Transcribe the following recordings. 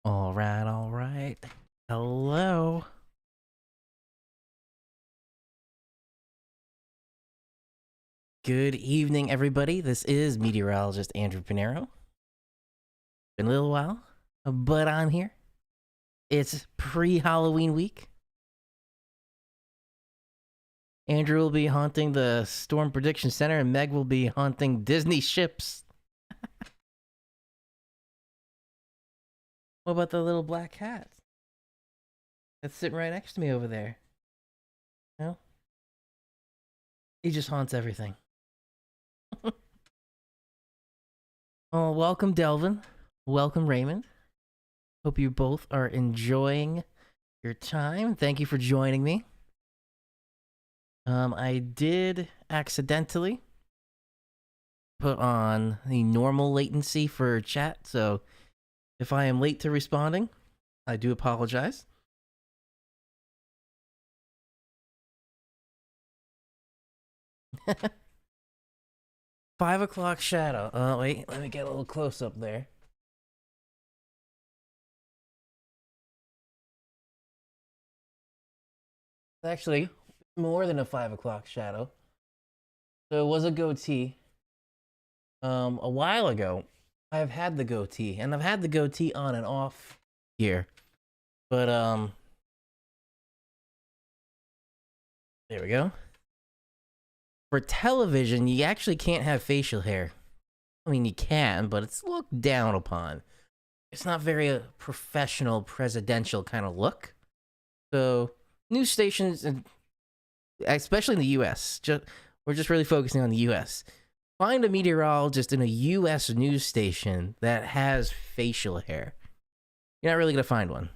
All right, all right. Hello. Good evening, everybody. This is meteorologist Andrew Pinero. Been a little while, but I'm here. It's pre-Halloween week. Andrew will be haunting the Storm Prediction Center, and Meg will be haunting Disney ships. What about the little black cat that's sitting right next to me over there? No? He just haunts everything. Oh, welcome, Delvin. Welcome, Raymond. Hope you both are enjoying your time. Thank you for joining me. I did accidentally put on the normal latency for chat, so if I am late to responding, I do apologize. Five o'clock shadow. Oh, wait, let me get a little close up there. Actually, more than a 5 o'clock shadow. So it was a goatee. A while ago, I've had the goatee, and I've had the goatee on and off here. But, there we go. For television, you actually can't have facial hair. I mean, you can, but it's looked down upon. It's not very professional, presidential kind of look. So, news stations, especially in the U.S., we're just really focusing on the U.S. Find a meteorologist in a U.S. news station that has facial hair. You're not really going to find one.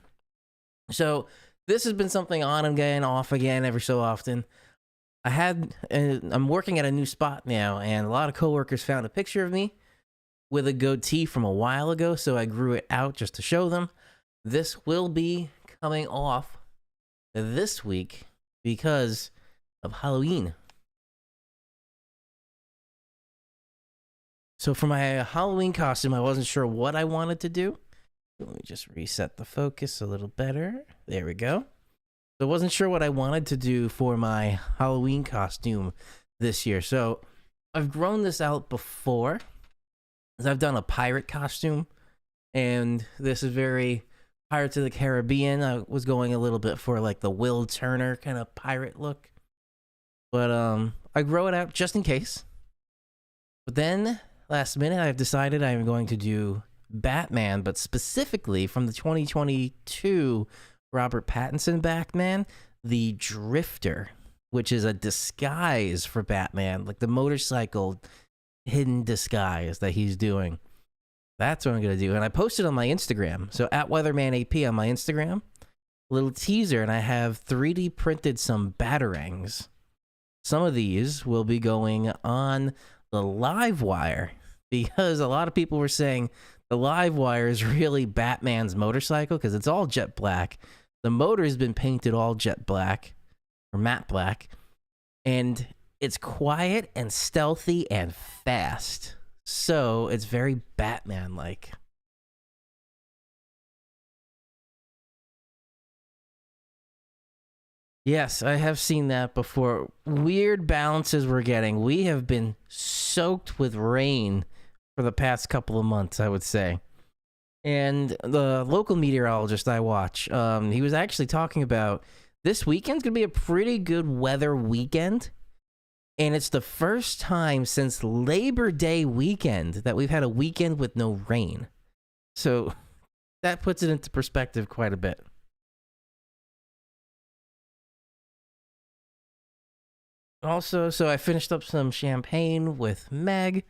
So, this has been something on again, off again, every so often. I'm working at a new spot now, and a lot of coworkers found a picture of me with a goatee from a while ago, so I grew it out just to show them. This will be coming off this week because of Halloween. So for my Halloween costume, I wasn't sure what I wanted to do. Let me just reset the focus a little better. There we go. So I wasn't sure what I wanted to do for my Halloween costume this year. So I've grown this out before. I've done a pirate costume, and this is very Pirates of the Caribbean. I was going a little bit for like the Will Turner kind of pirate look. But I grow it out just in case. But then last minute I've decided I'm going to do Batman, but specifically from the 2022 Robert Pattinson Batman, the Drifter, which is a disguise for Batman, like the motorcycle hidden disguise that he's doing. That's what I'm going to do. And I posted on my Instagram. So at WeathermanAP on my Instagram, a little teaser, and I have 3D printed some Batarangs. Some of these will be going on the live wire because a lot of people were saying the live wire is really Batman's motorcycle because it's all jet black. The motor has been painted all jet black or matte black, and it's quiet and stealthy and fast. So it's very Batman-like. Yes, I have seen that before. Weird balances we're getting. We have been soaked with rain for the past couple of months, I would say. And the local meteorologist I watch, he was actually talking about this weekend's going to be a pretty good weather weekend. And it's the first time since Labor Day weekend that we've had a weekend with no rain. So that puts it into perspective quite a bit. Also, so I finished up some champagne with Meg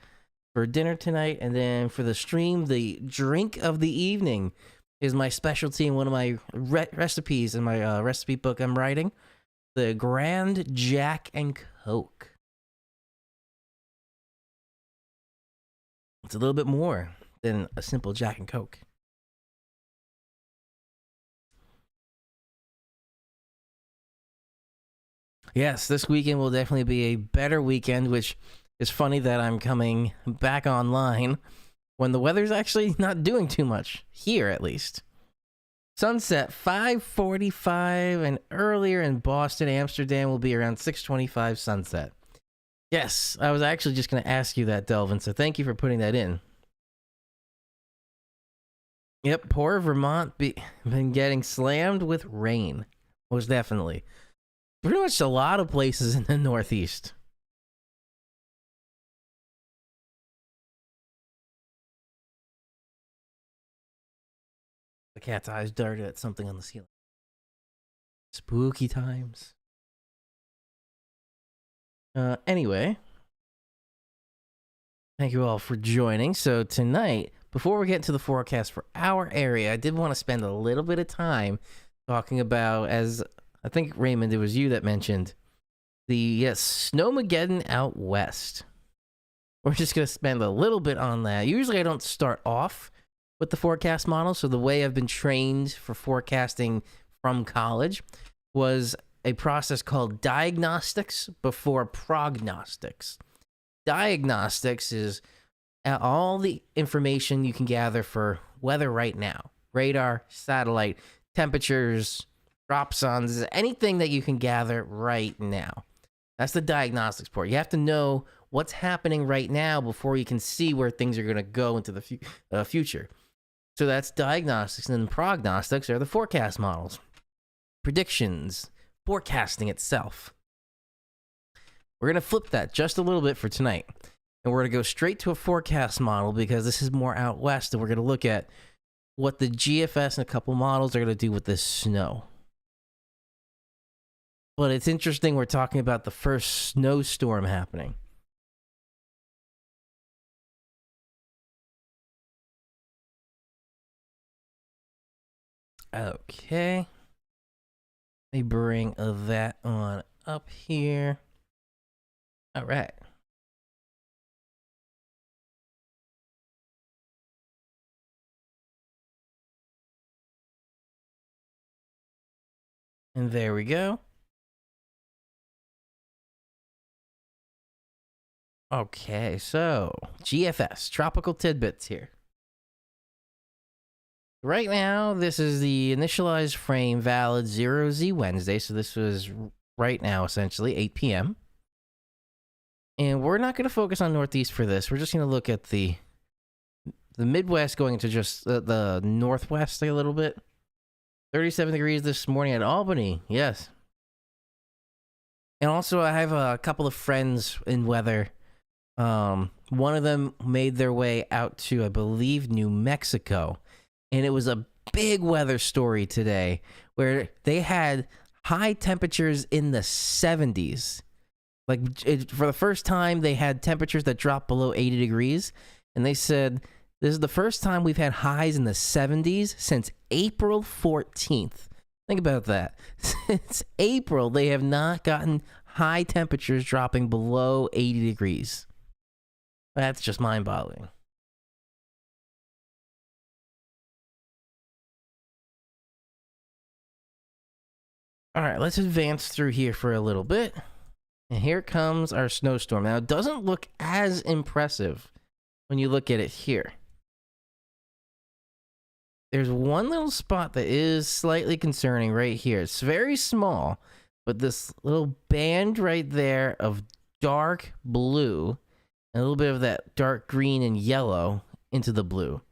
for dinner tonight, and then for the stream, the drink of the evening is my specialty in one of my recipes in my recipe book I'm writing, the Grand Jack and Coke. It's a little bit more than a simple Jack and Coke. Yes, this weekend will definitely be a better weekend, which is funny that I'm coming back online when the weather's actually not doing too much, here at least. Sunset 5:45, and earlier in Boston, Amsterdam will be around 6:25 sunset. Yes, I was actually just going to ask you that, Delvin, so thank you for putting that in. Yep, poor Vermont been getting slammed with rain. Most definitely. Pretty much a lot of places in the Northeast. The cat's eyes darted at something on the ceiling. Spooky times. Anyway, thank you all for joining. So tonight, before we get into the forecast for our area, I did want to spend a little bit of time talking about, as I think, Raymond, it was you that mentioned, the Snowmageddon out west. We're just going to spend a little bit on that. Usually I don't start off with the forecast model, so the way I've been trained for forecasting from college was a process called diagnostics before prognostics. Diagnostics is all the information you can gather for weather right now. Radar, satellite, temperatures, dropsons, anything that you can gather right now. That's the diagnostics part. You have to know what's happening right now before you can see where things are going to go into the future. So that's diagnostics, and then prognostics are the forecast models. Predictions, forecasting itself. We're going to flip that just a little bit for tonight. And we're going to go straight to a forecast model because this is more out west, and we're going to look at what the GFS and a couple models are going to do with this snow. But it's interesting we're talking about the first snowstorm happening. Okay. Let me bring that on up here. All right. And there we go. Okay, so GFS, tropical tidbits here. Right now, this is the initialized frame valid 0Z Wednesday. So this was right now, essentially, 8 p.m. And we're not going to focus on Northeast for this. We're just going to look at the Midwest going into just the Northwest a little bit. 37 degrees this morning at Albany. Yes. And also, I have a couple of friends in weather. One of them made their way out to, I believe, New Mexico. And it was a big weather story today where they had high temperatures in the 70s. For the first time, they had temperatures that dropped below 80 degrees. And they said, this is the first time we've had highs in the 70s since April 14th. Think about that. Since April, they have not gotten high temperatures dropping below 80 degrees. That's just mind-boggling. All right, let's advance through here for a little bit. And here comes our snowstorm. Now, it doesn't look as impressive when you look at it here. There's one little spot that is slightly concerning right here. It's very small, but this little band right there of dark blue and a little bit of that dark green and yellow into the blue.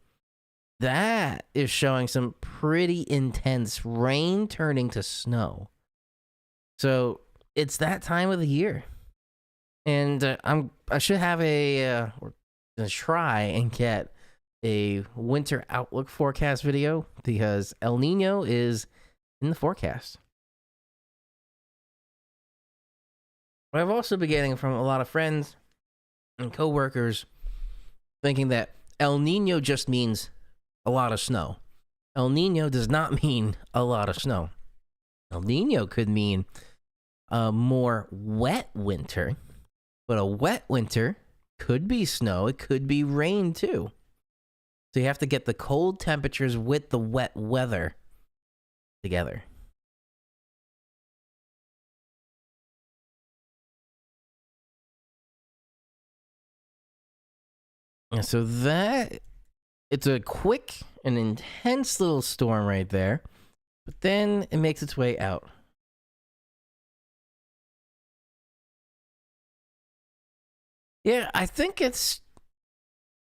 That is showing some pretty intense rain turning to snow. So it's that time of the year. And I should have we're gonna try and get a winter outlook forecast video because El Nino is in the forecast. But I've also been getting from a lot of friends and coworkers thinking that El Nino just means a lot of snow. El Nino does not mean a lot of snow. El Nino could mean a more wet winter, but a wet winter could be snow. It could be rain too. So you have to get the cold temperatures with the wet weather together. And so it's a quick and intense little storm right there. But then it makes its way out. Yeah, I think it's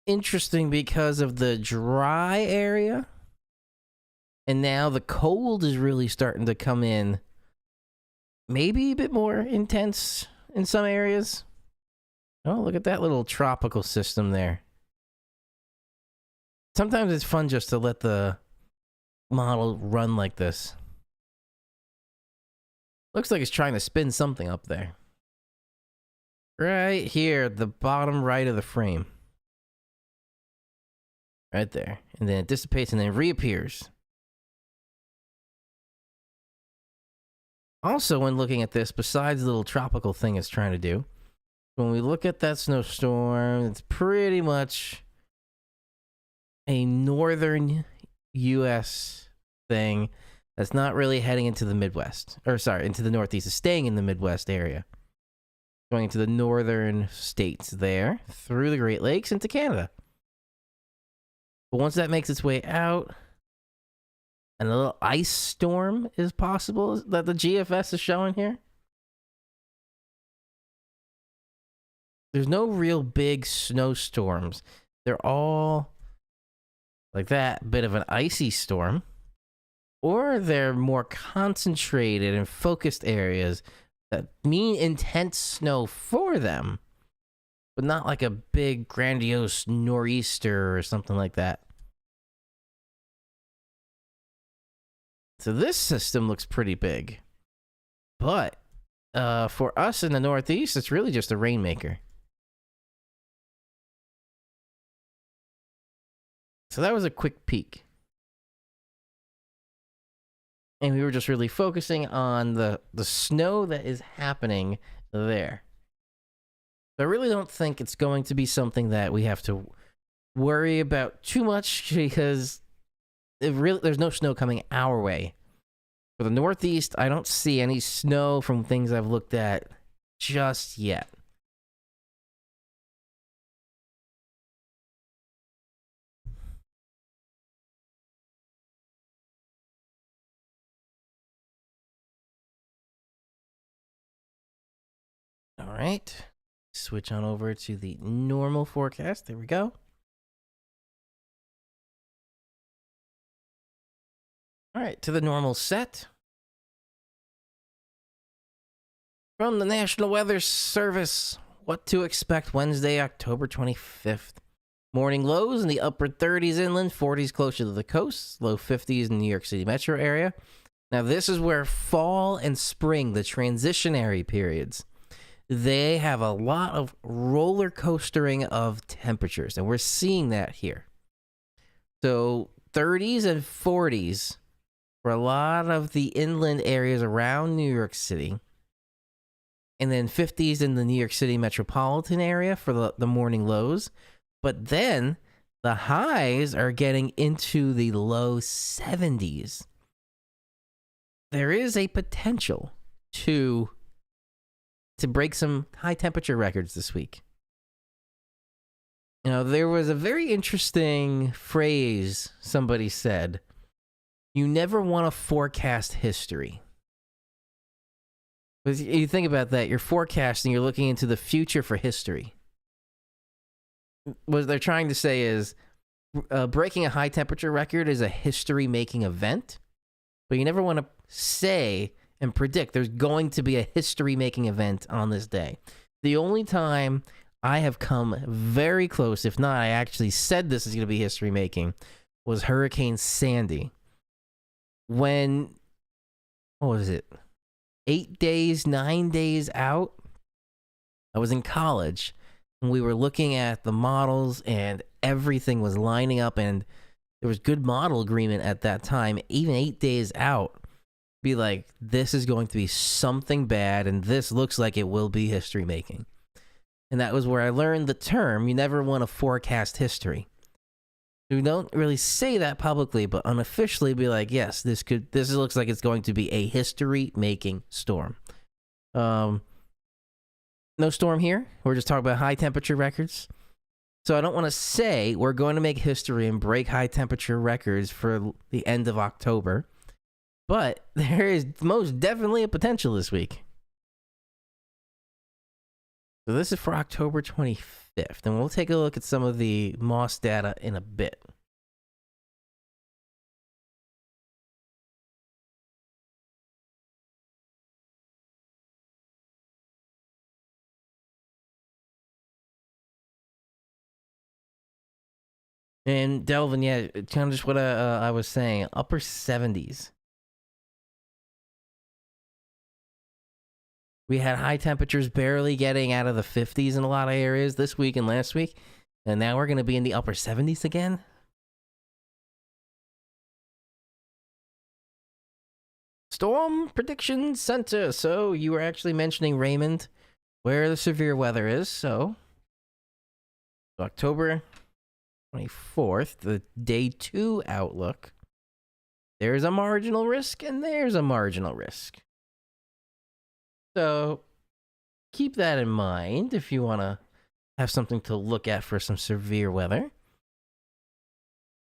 interesting because of the dry area. And now the cold is really starting to come in. Maybe a bit more intense in some areas. Oh, look at that little tropical system there. Sometimes it's fun just to let the model run like this. Looks like it's trying to spin something up there. Right here, the bottom right of the frame. Right there. And then it dissipates and then reappears. Also, when looking at this, besides the little tropical thing it's trying to do, when we look at that snowstorm, it's pretty much a northern U.S. thing that's not really heading into the Midwest. Or, sorry, into the Northeast. It's staying in the Midwest area. Going into the northern states there, through the Great Lakes, into Canada. But once that makes its way out, and a little ice storm is possible that the GFS is showing here. There's no real big snowstorms. They're all like that bit of an icy storm. Or they're more concentrated and focused areas that mean intense snow for them. But not like a big grandiose nor'easter or something like that. So this system looks pretty big. But for us in the Northeast, it's really just a rainmaker. So that was a quick peek. And we were just really focusing on the snow that is happening there. I really don't think it's going to be something that we have to worry about too much because there's no snow coming our way. For the Northeast, I don't see any snow from things I've looked at just yet. All right. Switch on over to the normal forecast. There we go. All right, to the normal set. From the National Weather Service, what to expect Wednesday, October 25th. Morning lows in the upper 30s inland, 40s closer to the coast, low 50s in the New York City metro area. Now, this is where fall and spring, the transitionary periods, they have a lot of roller coastering of temperatures, and we're seeing that here. So 30s and 40s for a lot of the inland areas around New York City, and then 50s in the New York City metropolitan area for the morning lows. But then the highs are getting into the low 70s. There is a potential to break some high temperature records this week. You know, there was a very interesting phrase somebody said. You never want to forecast history. Because you think about that, you're forecasting, you're looking into the future for history. What they're trying to say is breaking a high temperature record is a history-making event, but you never want to say and predict there's going to be a history-making event on this day. The only time I have come very close, if not I actually said this is going to be history-making, was Hurricane Sandy. When, what was it, 9 days out, I was in college, and we were looking at the models, and everything was lining up, and there was good model agreement at that time, even 8 days out. Be like, this is going to be something bad, and this looks like it will be history making. And that was where I learned the term, you never want to forecast history. We don't really say that publicly, but unofficially be like, yes, this looks like it's going to be a history making storm. No storm here. We're just talking about high temperature records. So I don't want to say we're going to make history and break high temperature records for the end of October. But there is most definitely a potential this week. So this is for October 25th, and we'll take a look at some of the moss data in a bit. And Delvin, yeah, kind of just what I was saying, upper 70s. We had high temperatures barely getting out of the 50s in a lot of areas this week and last week. And now we're going to be in the upper 70s again. Storm Prediction Center. So you were actually mentioning, Raymond, where the severe weather is. So October 24th, the day 2 outlook. There's a marginal risk and there's a marginal risk. So keep that in mind if you want to have something to look at for some severe weather.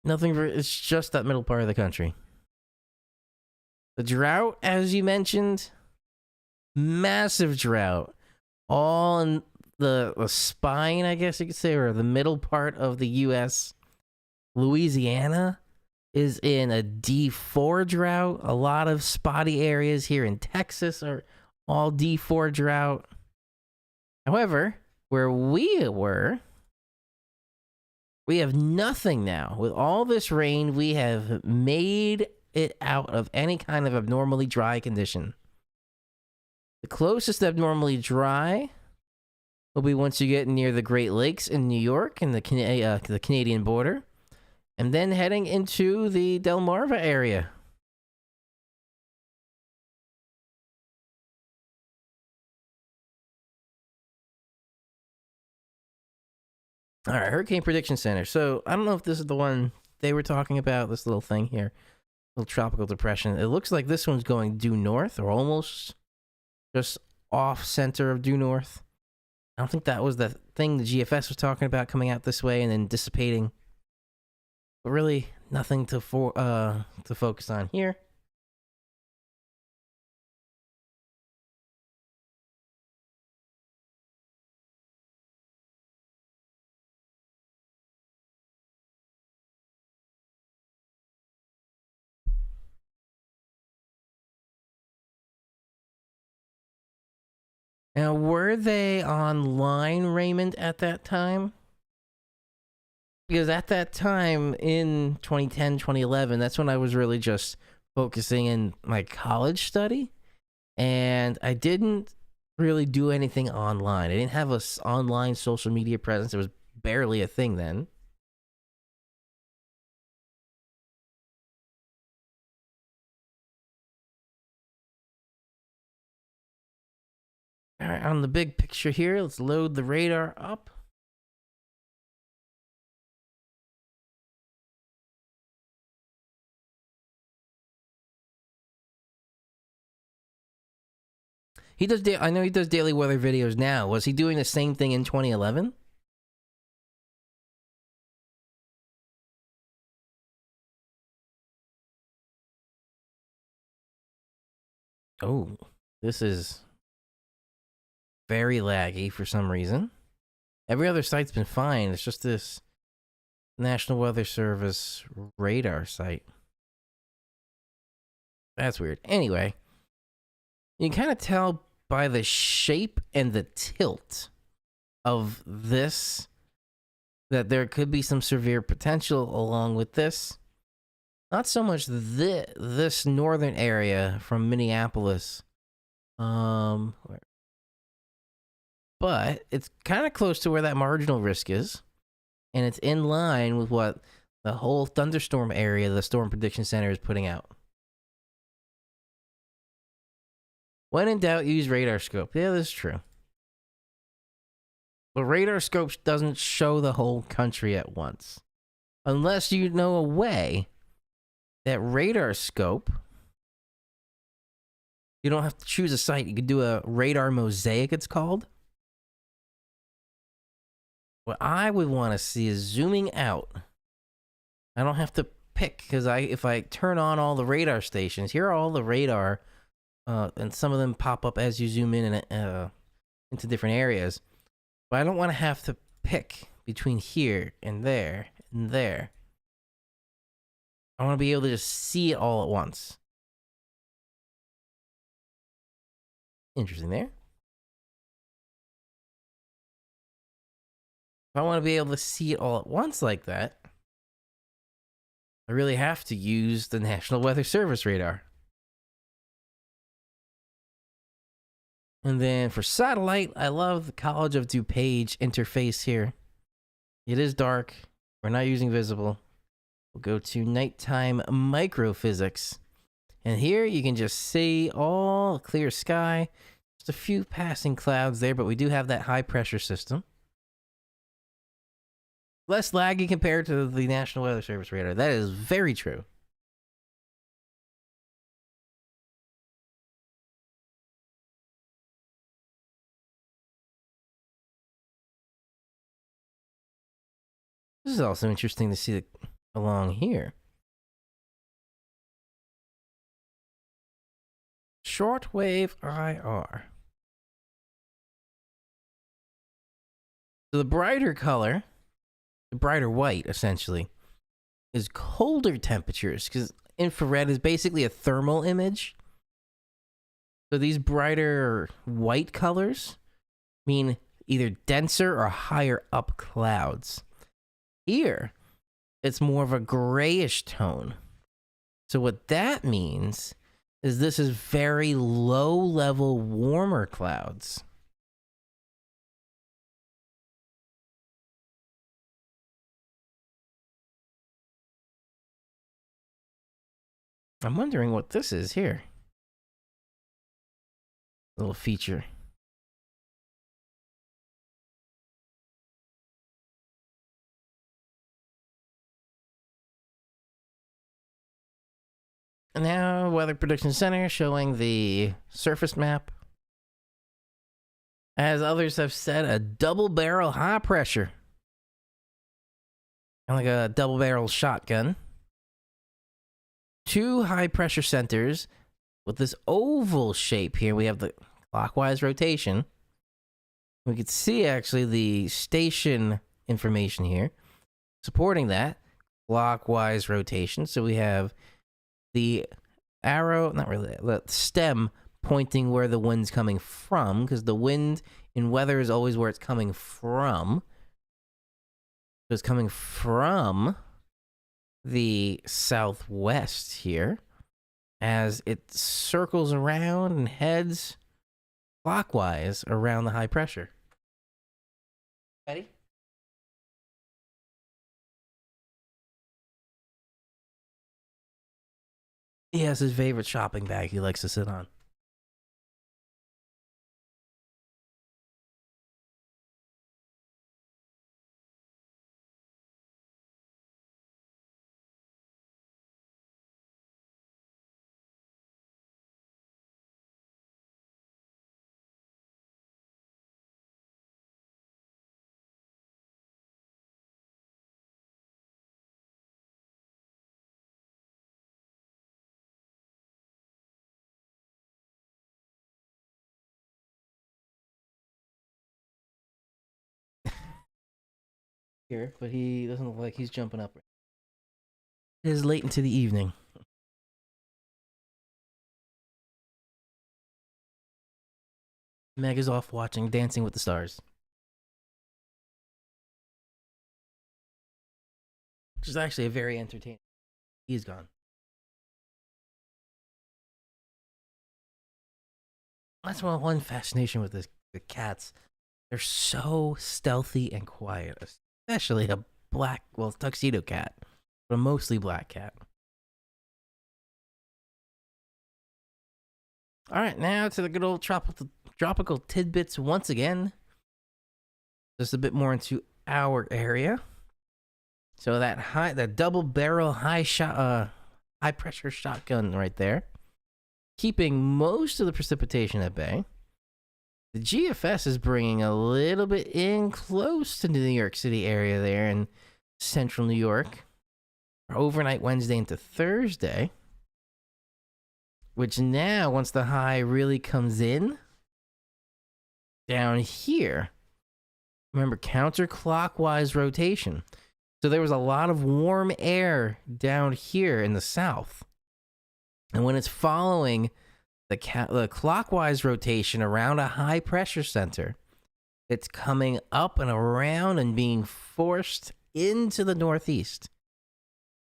It's just that middle part of the country. The drought, as you mentioned, massive drought. All in the spine, I guess you could say, or the middle part of the U.S. Louisiana is in a D4 drought. A lot of spotty areas here in Texas are all D4 drought. However, where we were, we have nothing now. With all this rain, we have made it out of any kind of abnormally dry condition. The closest abnormally dry will be once you get near the Great Lakes in New York and the Canadian border, and then heading into the Delmarva area. All right, Hurricane Prediction Center. So I don't know if this is the one they were talking about, this little thing here, little tropical depression. It looks like this one's going due north, or almost just off center of due north. I don't think that was the thing the GFS was talking about, coming out this way and then dissipating. But really, nothing to focus on here. Now, were they online, Raymond, at that time? Because at that time, in 2010, 2011, that's when I was really just focusing in my college study. And I didn't really do anything online. I didn't have an online social media presence. It was barely a thing then. All right, on the big picture here, let's load the radar up. He does. I know he does daily weather videos now. Was he doing the same thing in 2011? Oh, this is very laggy for some reason. Every other site's been fine. It's just this National Weather Service radar site. That's weird. Anyway, you can kind of tell by the shape and the tilt of this that there could be some severe potential along with this. Not so much this northern area from Minneapolis, but it's kind of close to where that marginal risk is, and it's in line with what the whole thunderstorm area the Storm Prediction Center is putting out. When in doubt, use radar scope. Yeah, that's true. But radar scope doesn't show the whole country at once, unless you know a way that radar scope, you don't have to choose a site. You could do a radar mosaic, it's called. What I would want to see is zooming out. I don't have to pick because if I turn on all the radar stations, here are all the radar, and some of them pop up as you zoom in and into different areas. But I don't want to have to pick between here and there and there. I want to be able to just see it all at once. Interesting there. If I want to be able to see it all at once like that, I really have to use the National Weather Service radar. And then for satellite, I love the College of DuPage interface here. It is dark. We're not using visible. We'll go to nighttime microphysics. And here you can just see all clear sky. Just a few passing clouds there, but we do have that high pressure system. Less laggy compared to the National Weather Service radar. That is very true. This is also interesting to see along here. Shortwave IR. So the brighter color, the brighter white essentially, is colder temperatures because infrared is basically a thermal image. So these brighter white colors mean either denser or higher up clouds. Here, it's more of a grayish tone. So what that means is this is very low level warmer clouds. I'm wondering what this is here. Little feature. And now, Weather Prediction Center showing the surface map. As others have said, a double barrel high pressure. Kind of like a double barrel shotgun. 2 high pressure centers with this oval shape here. We have the clockwise rotation. We can see actually the station information here supporting that clockwise rotation. So we have the arrow, not really, the stem pointing where the wind's coming from, because the wind in weather is always where it's coming from. So it's coming from the southwest here as it circles around and heads clockwise around the high pressure. Ready? He has his favorite shopping bag he likes to sit on. Here, but he doesn't look like he's jumping up. It is late into the evening. Meg is off watching Dancing with the Stars, which is actually a very entertaining. He's gone. That's one fascination with the cats. They're so stealthy and quiet, especially a black, well, tuxedo cat, but a mostly black cat. All right, now to the good old tropical tidbits once again. Just a bit more into our area. So that double barrel high pressure shotgun right there, keeping most of the precipitation at bay. The GFS is bringing a little bit in close to the New York City area there in central New York. or overnight Wednesday into Thursday, which now, once the high really comes in down here, remember, counterclockwise rotation. So there was a lot of warm air down here in the south. And when it's following the clockwise rotation around a high pressure center, it's coming up and around and being forced into the northeast.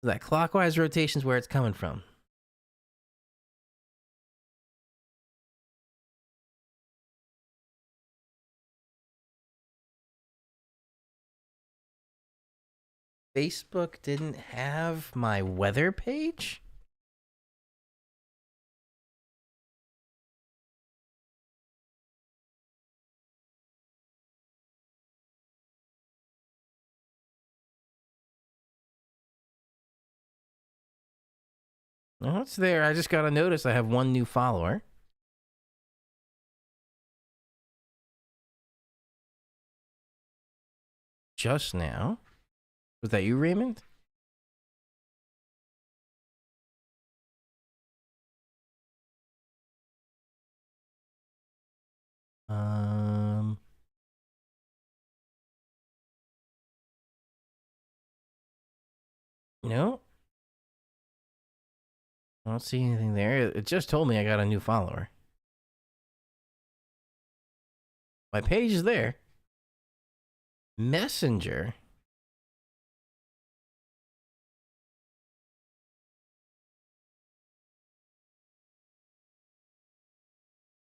So that clockwise rotation is where it's coming from. Facebook didn't have my weather page? No, it's there. I just got a notice I have one new follower. Just now. Was that you, Raymond? No. I don't see anything there. It just told me I got a new follower. My page is there. Messenger.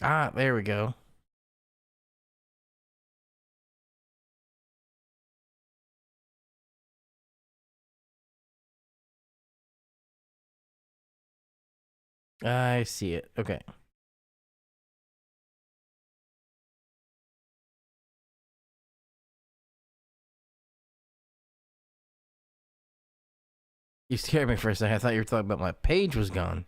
Ah, there we go. I see it. Okay. You scared me for a second. I thought you were talking about my page was gone.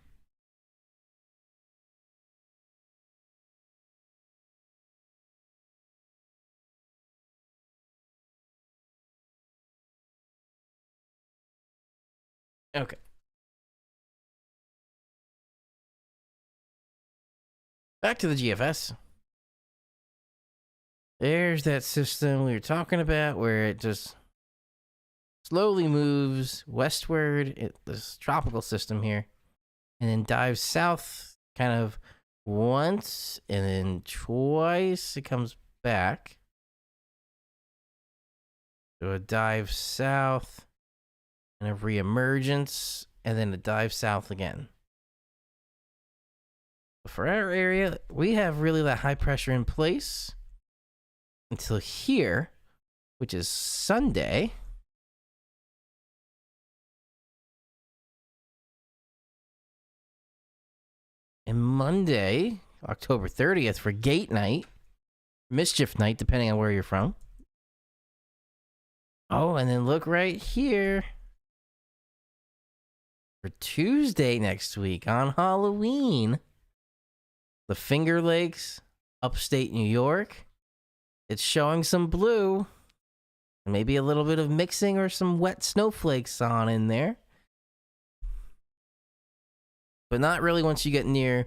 Okay. Back to the GFS. There's that system we were talking about where it just slowly moves westward, this tropical system here, and then dives south kind of once and then twice it comes back. So it dives south and a reemergence, and then it dives south again. For our area, we have really that high pressure in place until here, which is Sunday. And Monday, October 30th, for Gate Night, Mischief Night, depending on where you're from. Oh, and then look right here. For Tuesday next week, on Halloween, the Finger Lakes, upstate New York, it's showing some blue. Maybe a little bit of mixing or some wet snowflakes on in there. But not really once you get near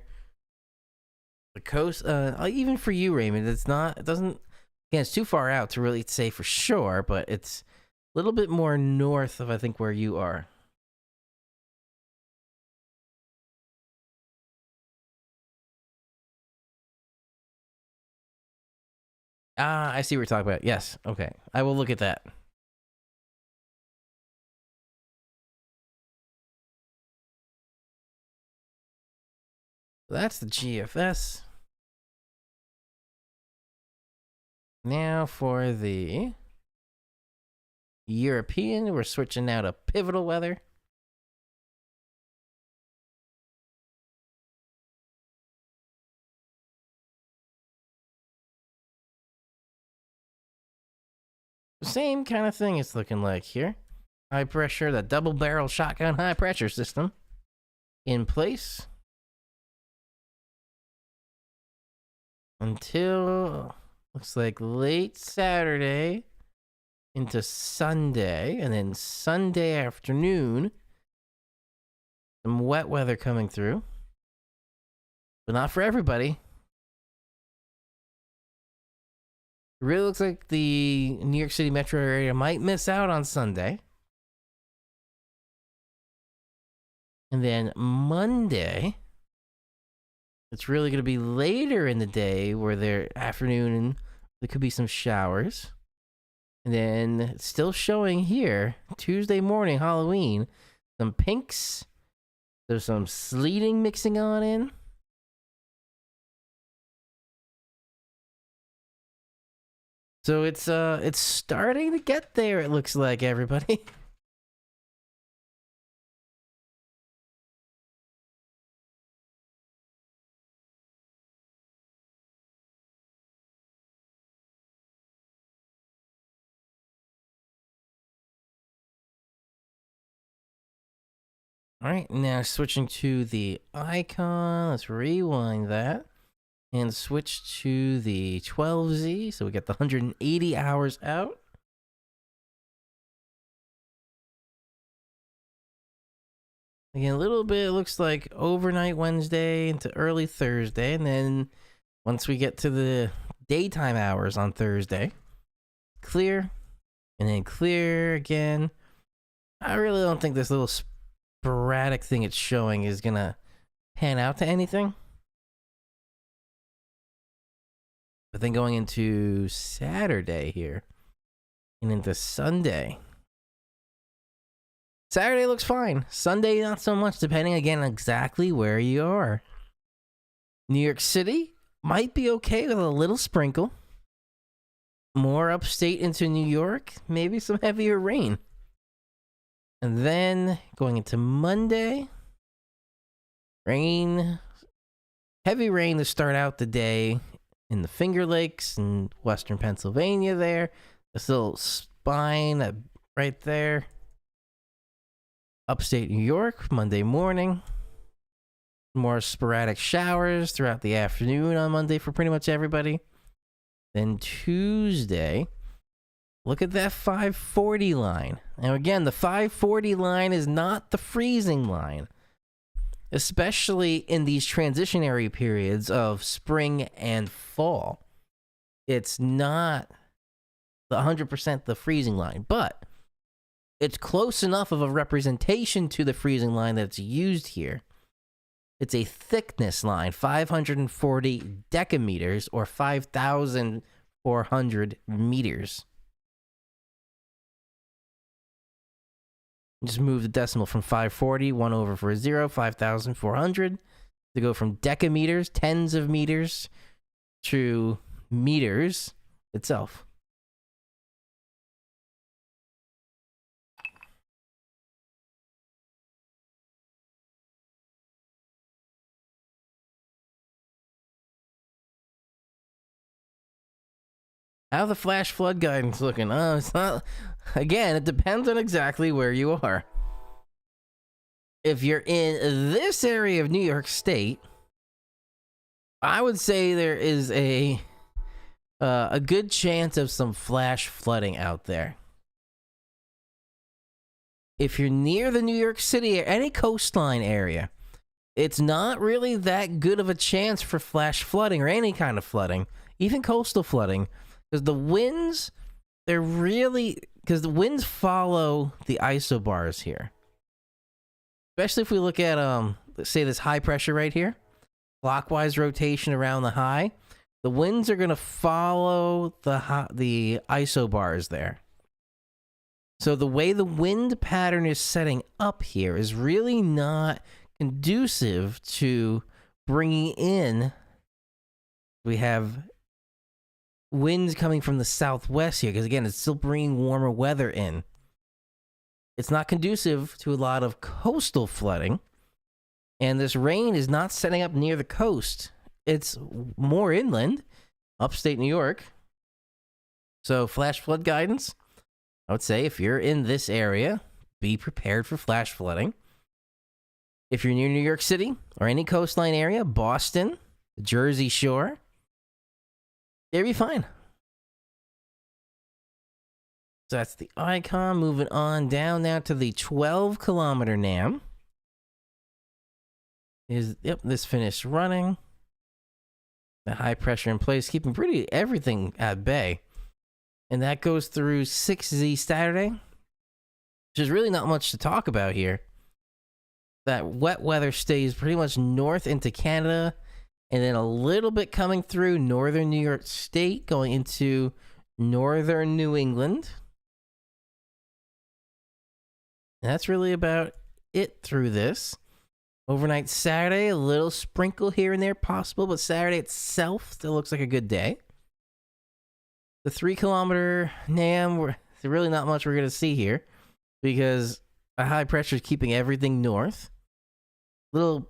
the coast. Even for you, Raymond, it doesn't, again, it's too far out to really say for sure, but it's a little bit more north of, I think, where you are. Ah, I see what you're talking about. Yes, okay. I will look at that. That's the GFS. Now for the European, we're switching now to pivotal weather. Same kind of thing it's looking like here. High pressure, the double barrel shotgun high pressure system in place until looks like late Saturday into Sunday, and then Sunday afternoon Some wet weather coming through, but not for everybody. It really looks like the New York City metro area might miss out on Sunday. And then Monday, it's really going to be later in the day where there afternoon and there could be some showers. And then it's still showing here, Tuesday morning, Halloween, some pinks. There's some sleeting mixing on in. So it's starting to get there, it looks like, everybody. All right, now switching to the icon. Let's rewind that and switch to the 12Z. So we got the 180 hours out. Again, a little bit, it looks like overnight Wednesday into early Thursday. And then once we get to the daytime hours on Thursday, clear, and then clear again. I really don't think this little sporadic thing it's showing is going to pan out to anything. But then going into Saturday here and into Sunday. Saturday looks fine. Sunday, not so much, depending again on exactly where you are. New York City might be okay with a little sprinkle. More upstate into New York, maybe some heavier rain. And then going into Monday, rain, heavy rain to start out the day in the Finger Lakes and western Pennsylvania there. This little spine right there. Upstate New York, Monday morning. More sporadic showers throughout the afternoon on Monday for pretty much everybody. Then Tuesday, look at that 540 line. Now again, the 540 line is not the freezing line, especially in these transitionary periods of spring and fall. It's not the 100% the freezing line, but it's close enough of a representation to the freezing line that it's used here. It's a thickness line, 540 decameters or 5,400 meters. Just move the decimal from 540, 1 over for a 0, 5,400. To go from decameters, tens of meters, to meters itself. How the flash flood guidance looking? It's not. Again, it depends on exactly where you are. If you're in this area of New York State, I would say there is a good chance of some flash flooding out there. If you're near the New York City or any coastline area, it's not really that good of a chance for flash flooding or any kind of flooding, even coastal flooding. Because the winds, because the winds follow the isobars here. Especially if we look at, let's say this high pressure right here, clockwise rotation around the high, the winds are going to follow the isobars there. So the way the wind pattern is setting up here is really not conducive to bringing in, we have winds coming from the southwest here, because again, it's still bringing warmer weather in. It's not conducive to a lot of coastal flooding, and this rain is not setting up near the coast. It's more inland, upstate New York. So flash flood guidance, I would say if you're in this area, be prepared for flash flooding. If you're near New York City or any coastline area, Boston, the Jersey Shore, you'll be fine. So that's the icon. Moving on down now to the 12-kilometer NAM. is, yep, this finished running. The high pressure in place, keeping pretty everything at bay. And that goes through 6Z Saturday, which is really not much to talk about here. That wet weather stays pretty much north into Canada, and then a little bit coming through northern New York State, going into northern New England. And that's really about it through this. Overnight Saturday, a little sprinkle here and there possible, but Saturday itself still looks like a good day. The 3 kilometer NAM, there's really not much we're going to see here because a high pressure is keeping everything north. Little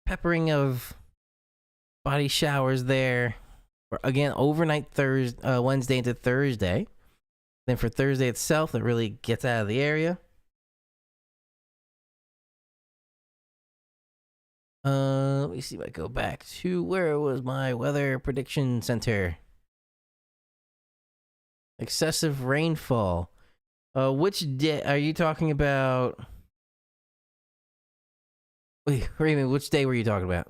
peppering of body showers there. Again, overnight Wednesday into Thursday. Then for Thursday itself, it really gets out of the area. Let me see if I go back to where was my weather prediction center. Excessive rainfall. Which day are you talking about? Wait a minute, which day were you talking about?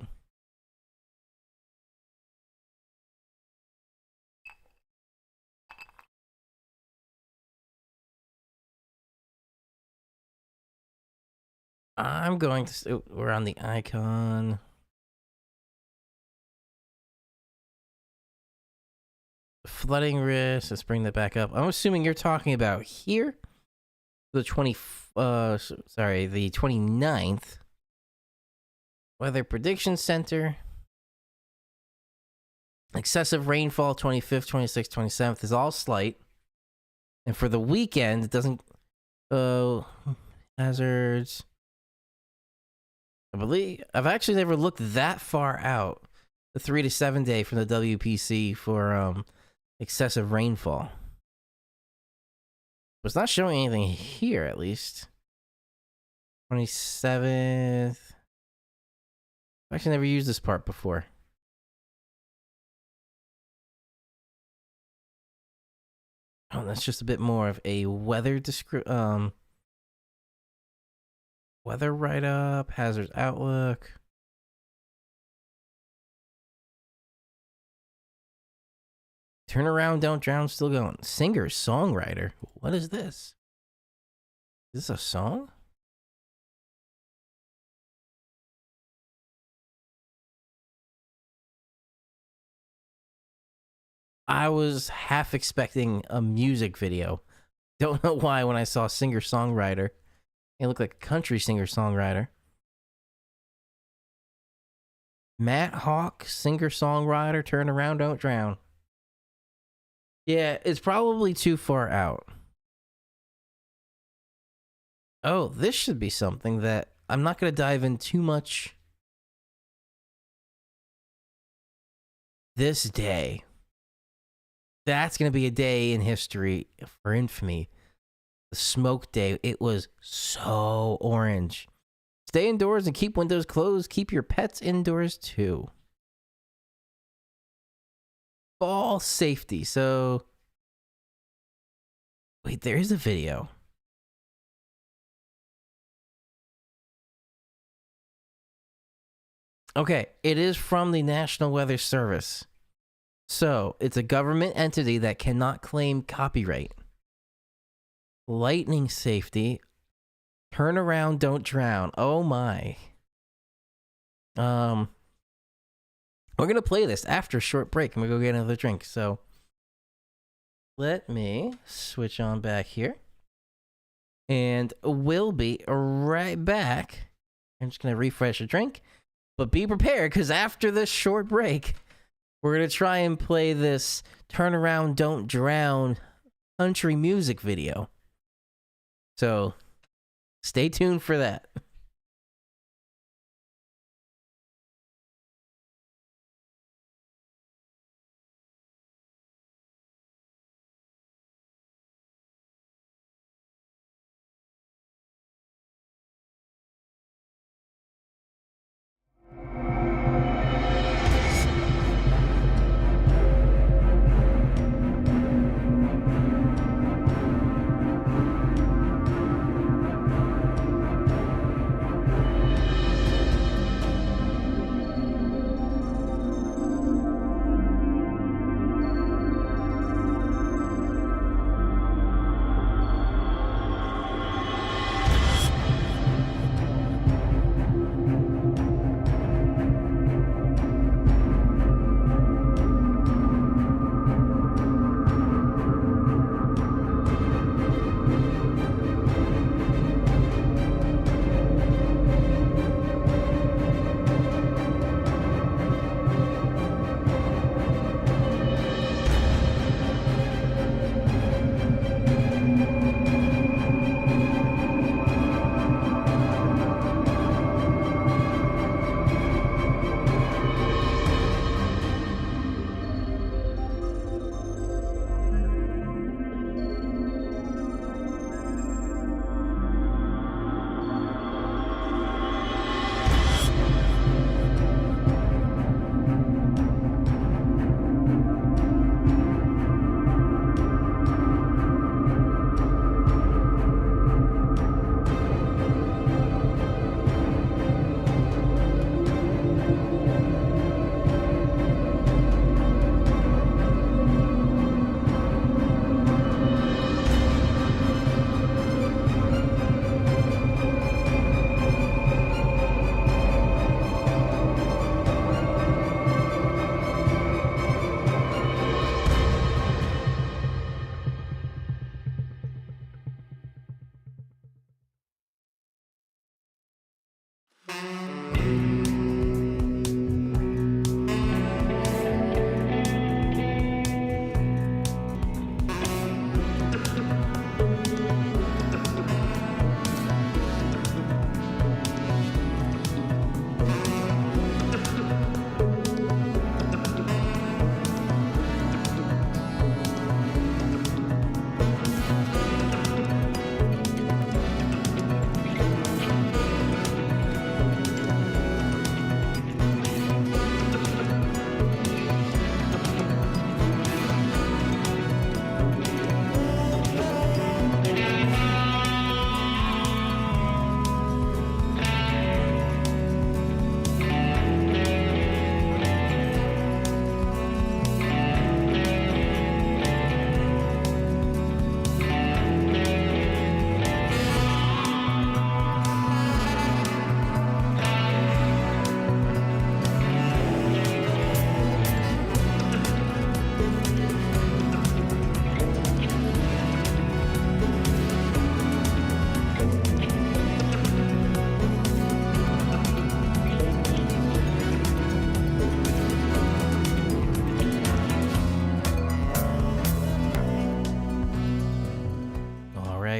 I'm going to, we're on the icon. Flooding risk, let's bring that back up. I'm assuming you're talking about here. The 29th. Weather Prediction Center. Excessive rainfall, 25th, 26th, 27th is all slight. And for the weekend, it doesn't, hazards. I believe I've actually never looked that far out. The 3 to 7 day from the WPC for excessive rainfall. But it's not showing anything here, at least. 27th. I've actually never used this part before. Oh, that's just a bit more of a weather weather write-up, hazards outlook. Turn around, don't drown, still going. Singer-songwriter. What is this? Is this a song? I was half expecting a music video. Don't know why when I saw singer-songwriter. It looked like a country singer-songwriter. Matt Hawk, singer-songwriter, turn around, don't drown. Yeah, it's probably too far out. Oh, this should be something that I'm not going to dive in too much. This day. That's going to be a day in history for infamy. The smoke day. It was so orange. Stay indoors and keep windows closed. Keep your pets indoors too. Fall safety. So, wait, there is a video. Okay, it is from the National Weather Service. So, it's a government entity that cannot claim copyright. Lightning safety. Turn around, don't drown. Oh my. We're gonna play this after a short break. I'm gonna go get another drink. So let me switch on back here. And we'll be right back. I'm just gonna refresh a drink. But be prepared, because after this short break, we're gonna try and play this Turn Around, Don't Drown country music video. So stay tuned for that.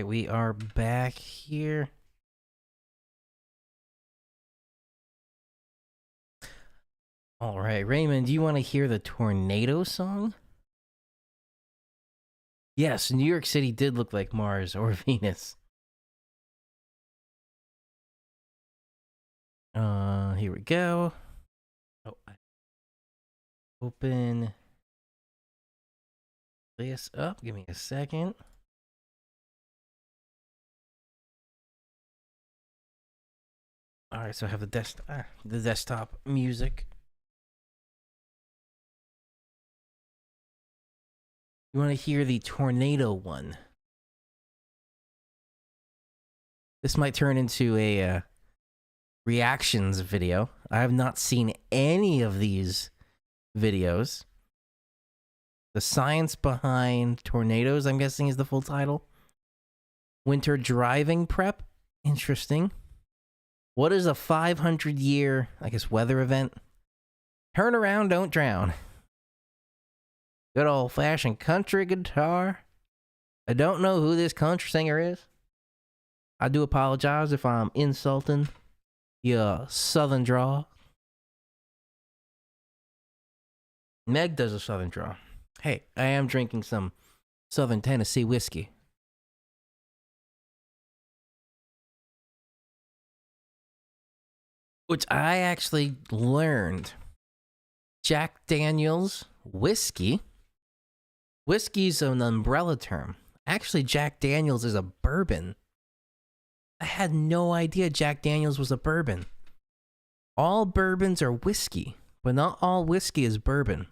we are back here. All right, Raymond, do you want to hear the tornado song? Yes, New York City did look like Mars or Venus. Here we go. Oh, open this up. Give me a second. All right, so I have the desktop music. You want to hear the tornado one? This might turn into a reactions video. I have not seen any of these videos. The science behind tornadoes, I'm guessing, is the full title. Winter driving prep. Interesting. What is a 500-year, I guess, weather event? Turn around, don't drown. Good old-fashioned country guitar. I don't know who this country singer is. I do apologize if I'm insulting your southern drawl. Meg does a southern drawl. Hey, I am drinking some Southern Tennessee whiskey. Which I actually learned. Jack Daniel's whiskey. Whiskey's an umbrella term. Actually, Jack Daniel's is a bourbon. I had no idea Jack Daniel's was a bourbon. All bourbons are whiskey, but not all whiskey is bourbon.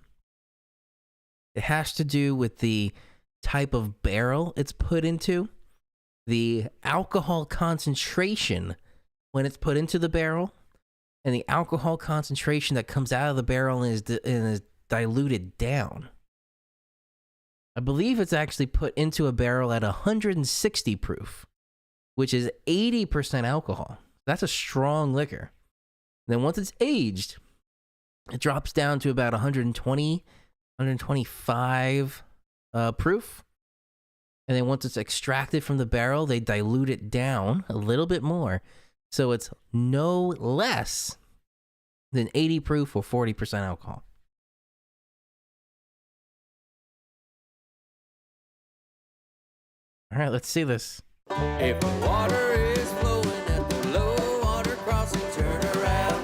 It has to do with the type of barrel it's put into, the alcohol concentration when it's put into the barrel, and the alcohol concentration that comes out of the barrel and is diluted down. I believe it's actually put into a barrel at 160 proof, which is 80% alcohol. That's a strong liquor. Then once it's aged, it drops down to about 120, 125 proof. And then once it's extracted from the barrel, they dilute it down a little bit more. So it's no less than 80 proof or 40% alcohol. All right, let's see this. If the water is flowing at the low water crossing, turn around,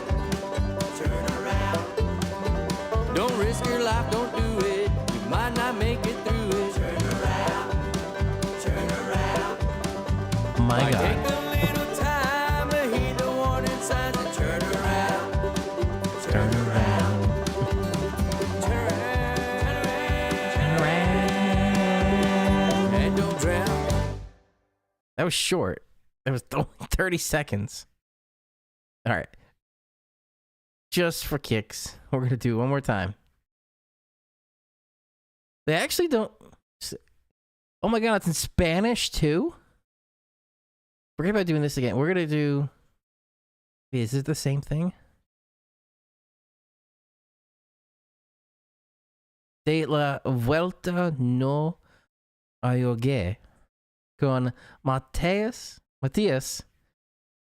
turn around. Don't risk your life, don't do it. You might not make it through it. Turn around, turn around. My God. Take a little time to heed the warning signs and turn around, Turn around. turn around. and don't drown. That was short. It was only 30 seconds. All right. Just for kicks, we're going to do one more time. They actually don't... Oh my God, it's in Spanish too? Forget about doing this again. We're going to do... Is it the same thing? De la vuelta no ayogue. Con Matías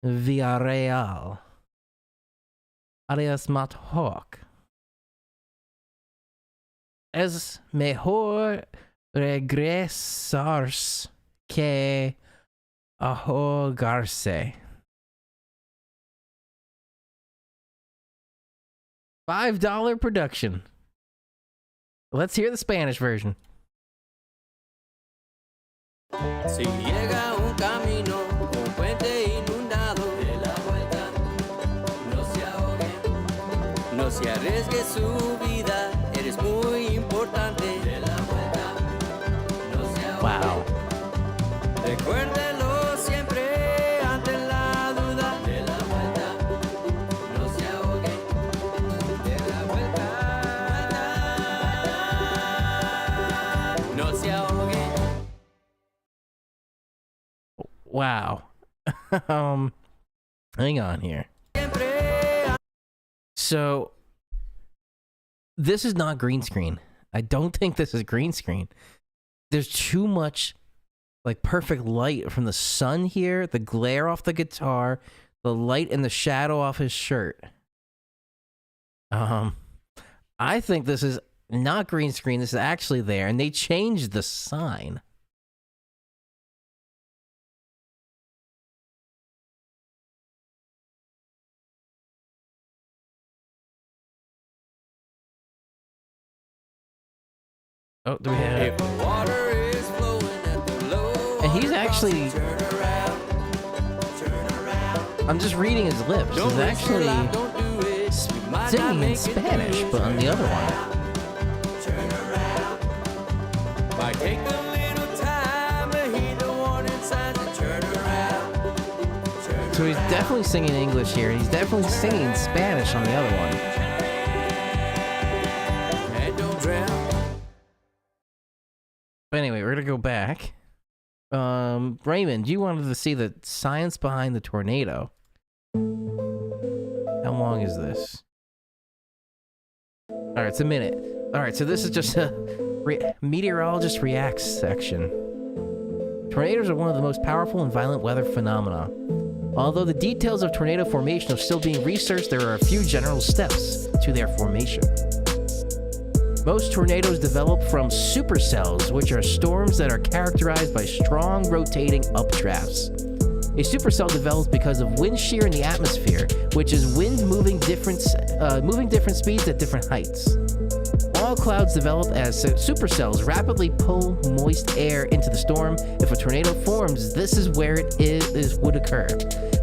Villarreal. Arias Mathawk. Es mejor regresarse que ahogarse. $5 production. Let's hear the Spanish version. Si llega un camino con puente inundado, de la vuelta, no se ahogue, no se arriesgue su vida, eres muy importante, de la vuelta, no se ahogue. Wow. Recuérdelo siempre ante la duda, de la vuelta, no se ahogue, de la vuelta, no se ahogue. Wow. Hang on here. So, this is not green screen. I don't think this is green screen. There's too much like perfect light from the sun here, the glare off the guitar, the light and the shadow off his shirt. I think this is not green screen. This is actually there, and they changed the sign. Oh, do we have? If the water is flowing at the low And he's actually. turn around, turn around. I'm just reading his lips. Don't He's risk your actually life, don't do it. You might not singing in make it Spanish, through. but on the other one. Turn around. Might take a little time to heed the warning signs and turn around. Turn So he's definitely singing English here. He's definitely singing in Spanish on the other one. and don't drown. But anyway, we're gonna go back. Raymond, you wanted to see the science behind the tornado. How long is this? All right, it's a minute. All right, so this is just a meteorologist reacts section. Tornadoes are one of the most powerful and violent weather phenomena. Although the details of tornado formation are still being researched, there are a few general steps to their formation. Most tornadoes develop from supercells, which are storms that are characterized by strong rotating updrafts. A supercell develops because of wind shear in the atmosphere, which is wind moving different speeds at different heights. All clouds develop as supercells rapidly pull moist air into the storm. If a tornado forms, this is where it would occur.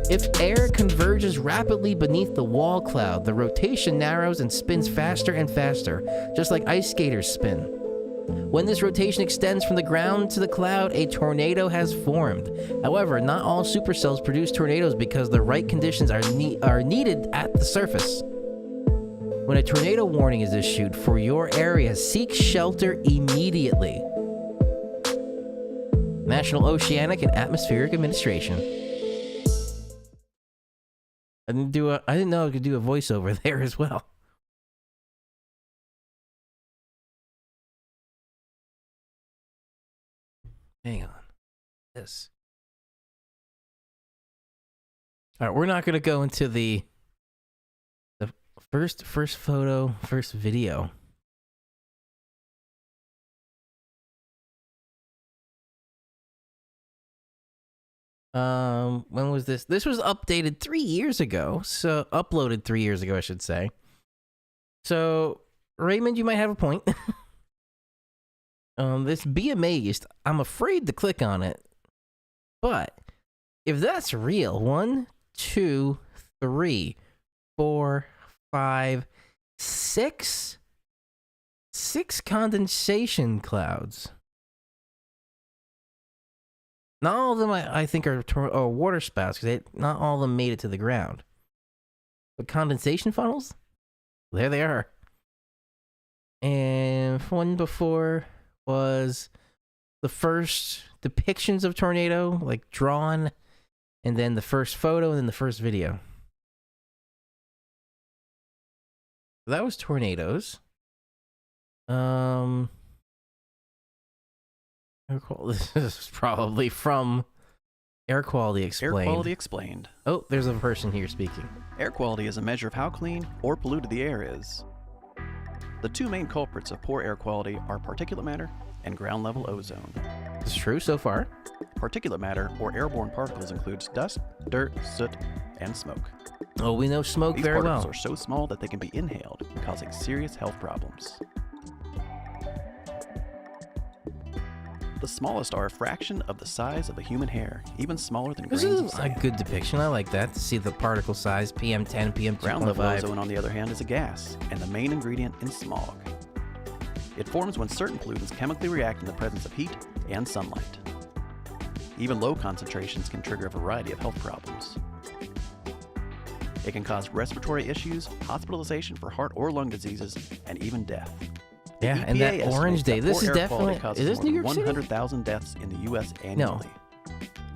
If air converges rapidly beneath the wall cloud, the rotation narrows and spins faster and faster, just like ice skaters spin. When this rotation extends from the ground to the cloud, a tornado has formed. However, not all supercells produce tornadoes because the right conditions are needed at the surface. When a tornado warning is issued for your area, seek shelter immediately. National Oceanic and Atmospheric Administration. I didn't know I could do a voiceover there as well. Hang on. This. All right, we're not going to go into the first photo, first video. When was this? This was updated 3 years ago. So uploaded 3 years ago, I should say. So Raymond, you might have a point. This Be Amazed, I'm afraid to click on it. But if that's real, 1, 2, 3, 4, 5, 6 condensation clouds. Not all of them, I think, are water spouts, because not all of them made it to the ground. But condensation funnels? There they are. And one before was the first depictions of tornado, like drawn, and then the first photo, and then the first video. That was tornadoes. This is probably from Air Quality Explained. Air Quality Explained. Oh, there's a person here speaking. Air quality is a measure of how clean or polluted the air is. The two main culprits of poor air quality are particulate matter and ground level ozone. It's true so far. Particulate matter, or airborne particles, includes dust, dirt, soot, and smoke. Oh, we know smoke These very particles well. are so small that they can be inhaled, causing serious health problems. The smallest are a fraction of the size of a human hair, even smaller than This grains of is a sand. good depiction. I like that, to see the particle size, PM10, Ground level PM2.5. ozone, on the other hand, is a gas and the main ingredient in smog. It forms when certain pollutants chemically react in the presence of heat and sunlight. Even low concentrations can trigger a variety of health problems. It can cause respiratory issues, hospitalization for heart or lung diseases, and even death. The Yeah, and that EPA Orange estimates Day. that This poor is air quality definitely. causes Is this more New than York City? 100,000 deaths in the U.S. annually.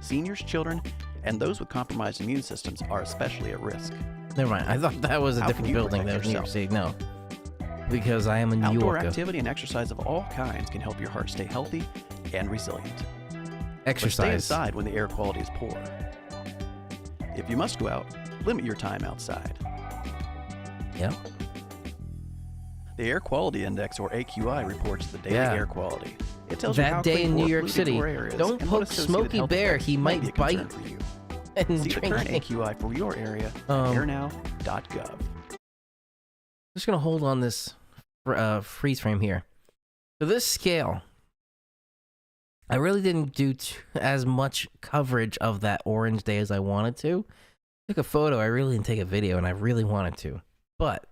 Seniors, children, and those with compromised immune systems are especially at risk. Never mind. I thought that was a How different can you building. That protect was New York yourself? City. No, because I am a New Outdoor Yorker. activity and exercise of all kinds can help your heart stay healthy and resilient. But stay Exercise. inside when the air quality is poor. If you must go out, limit your time outside. Yeah. The Air Quality Index, or AQI, reports the daily Yeah. air quality. It tells you how That day clean in New or York polluted City. your air is Don't and what poke associated Smokey health Bear. effects He might be might a concern bite for you. and See the drink current it. AQI for your area at airnow.gov. I'm just going to hold on this freeze frame here. So this scale, I really didn't do as much coverage of that orange day as I wanted to. Took a photo. I really didn't take a video, and I really wanted to. But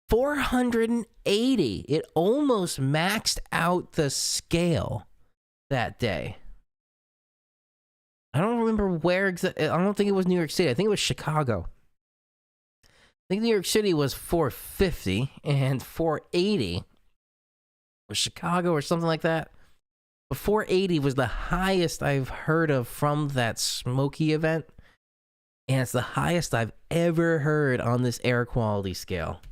480. It almost maxed out the scale that day. I don't remember where exactly. I don't think it was New York City. I think it was Chicago. I think New York City was 450 and 480 was Chicago or something like that. But 480 was the highest I've heard of from that Smoky event. And it's the highest I've ever heard on this air quality scale.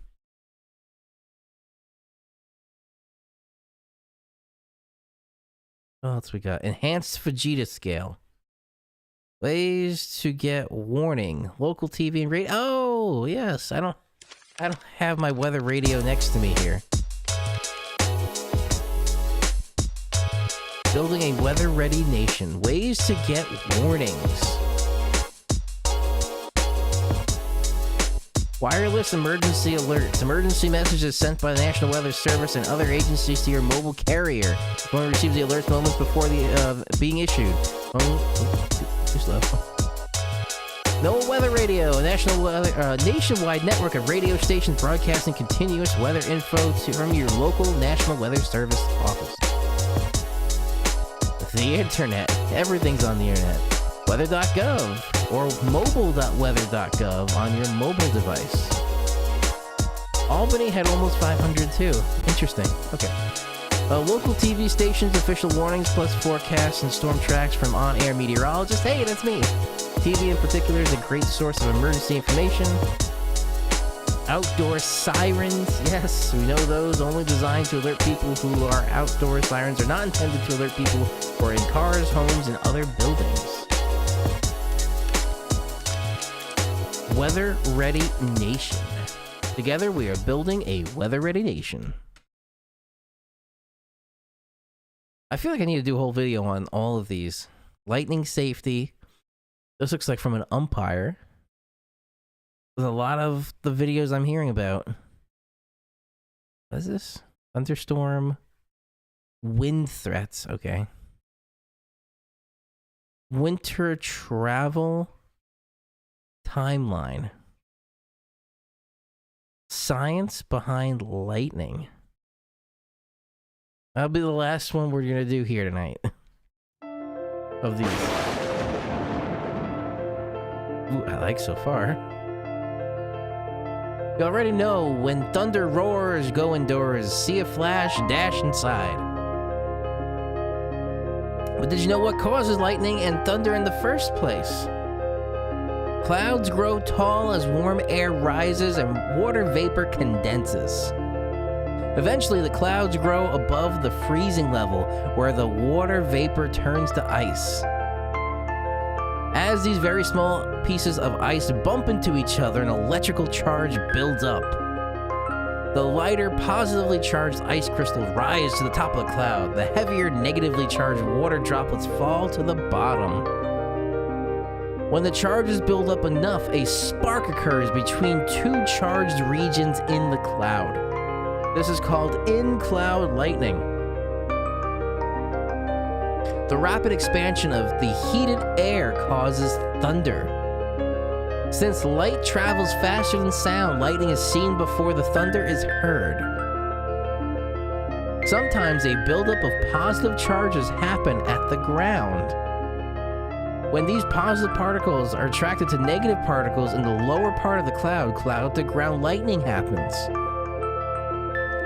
What else we got? Enhanced Fujita scale. Ways to get warning. Local TV and radio. Oh, yes. I don't have my weather radio next to me here. Building a weather-ready nation. Ways to get warnings. Wireless emergency alerts. Emergency messages sent by the National Weather Service and other agencies to your mobile carrier. Phone receives the alerts moments before the being issued. Too slow. NOAA Weather Radio, a nationwide network of radio stations broadcasting continuous weather info from your local National Weather Service office. The internet. Everything's on the internet. Weather.gov or mobile.weather.gov on your mobile device. Albany had almost 500 too. Interesting. Okay. Local TV stations, official warnings, plus forecasts and storm tracks from on-air meteorologists. Hey, that's me. TV in particular is a great source of emergency information. Outdoor sirens. Yes, we know those. Only designed to alert people who are outdoor. Sirens are not intended to alert people who are in cars, homes, and other buildings. Weather Ready Nation. Together, we are building a Weather Ready Nation. I feel like I need to do a whole video on all of these. Lightning safety. This looks like from an umpire. With a lot of the videos I'm hearing about. What is this? Thunderstorm. Wind threats. Okay. Winter travel. Timeline. Science behind lightning. That'll be the last one we're going to do here tonight. Of these. Ooh, I like so far. You already know when thunder roars, go indoors. See a flash, dash inside. But did you know what causes lightning and thunder in the first place? Clouds grow tall as warm air rises and water vapor condenses. Eventually, the clouds grow above the freezing level, where the water vapor turns to ice. As these very small pieces of ice bump into each other, an electrical charge builds up. The lighter, positively charged ice crystals rise to the top of the cloud. The heavier, negatively charged water droplets fall to the bottom. When the charges build up enough, a spark occurs between two charged regions in the cloud. This is called in-cloud lightning. The rapid expansion of the heated air causes thunder. Since light travels faster than sound, lightning is seen before the thunder is heard. Sometimes a buildup of positive charges happen at the ground. When these positive particles are attracted to negative particles in the lower part of the cloud-to-ground lightning happens.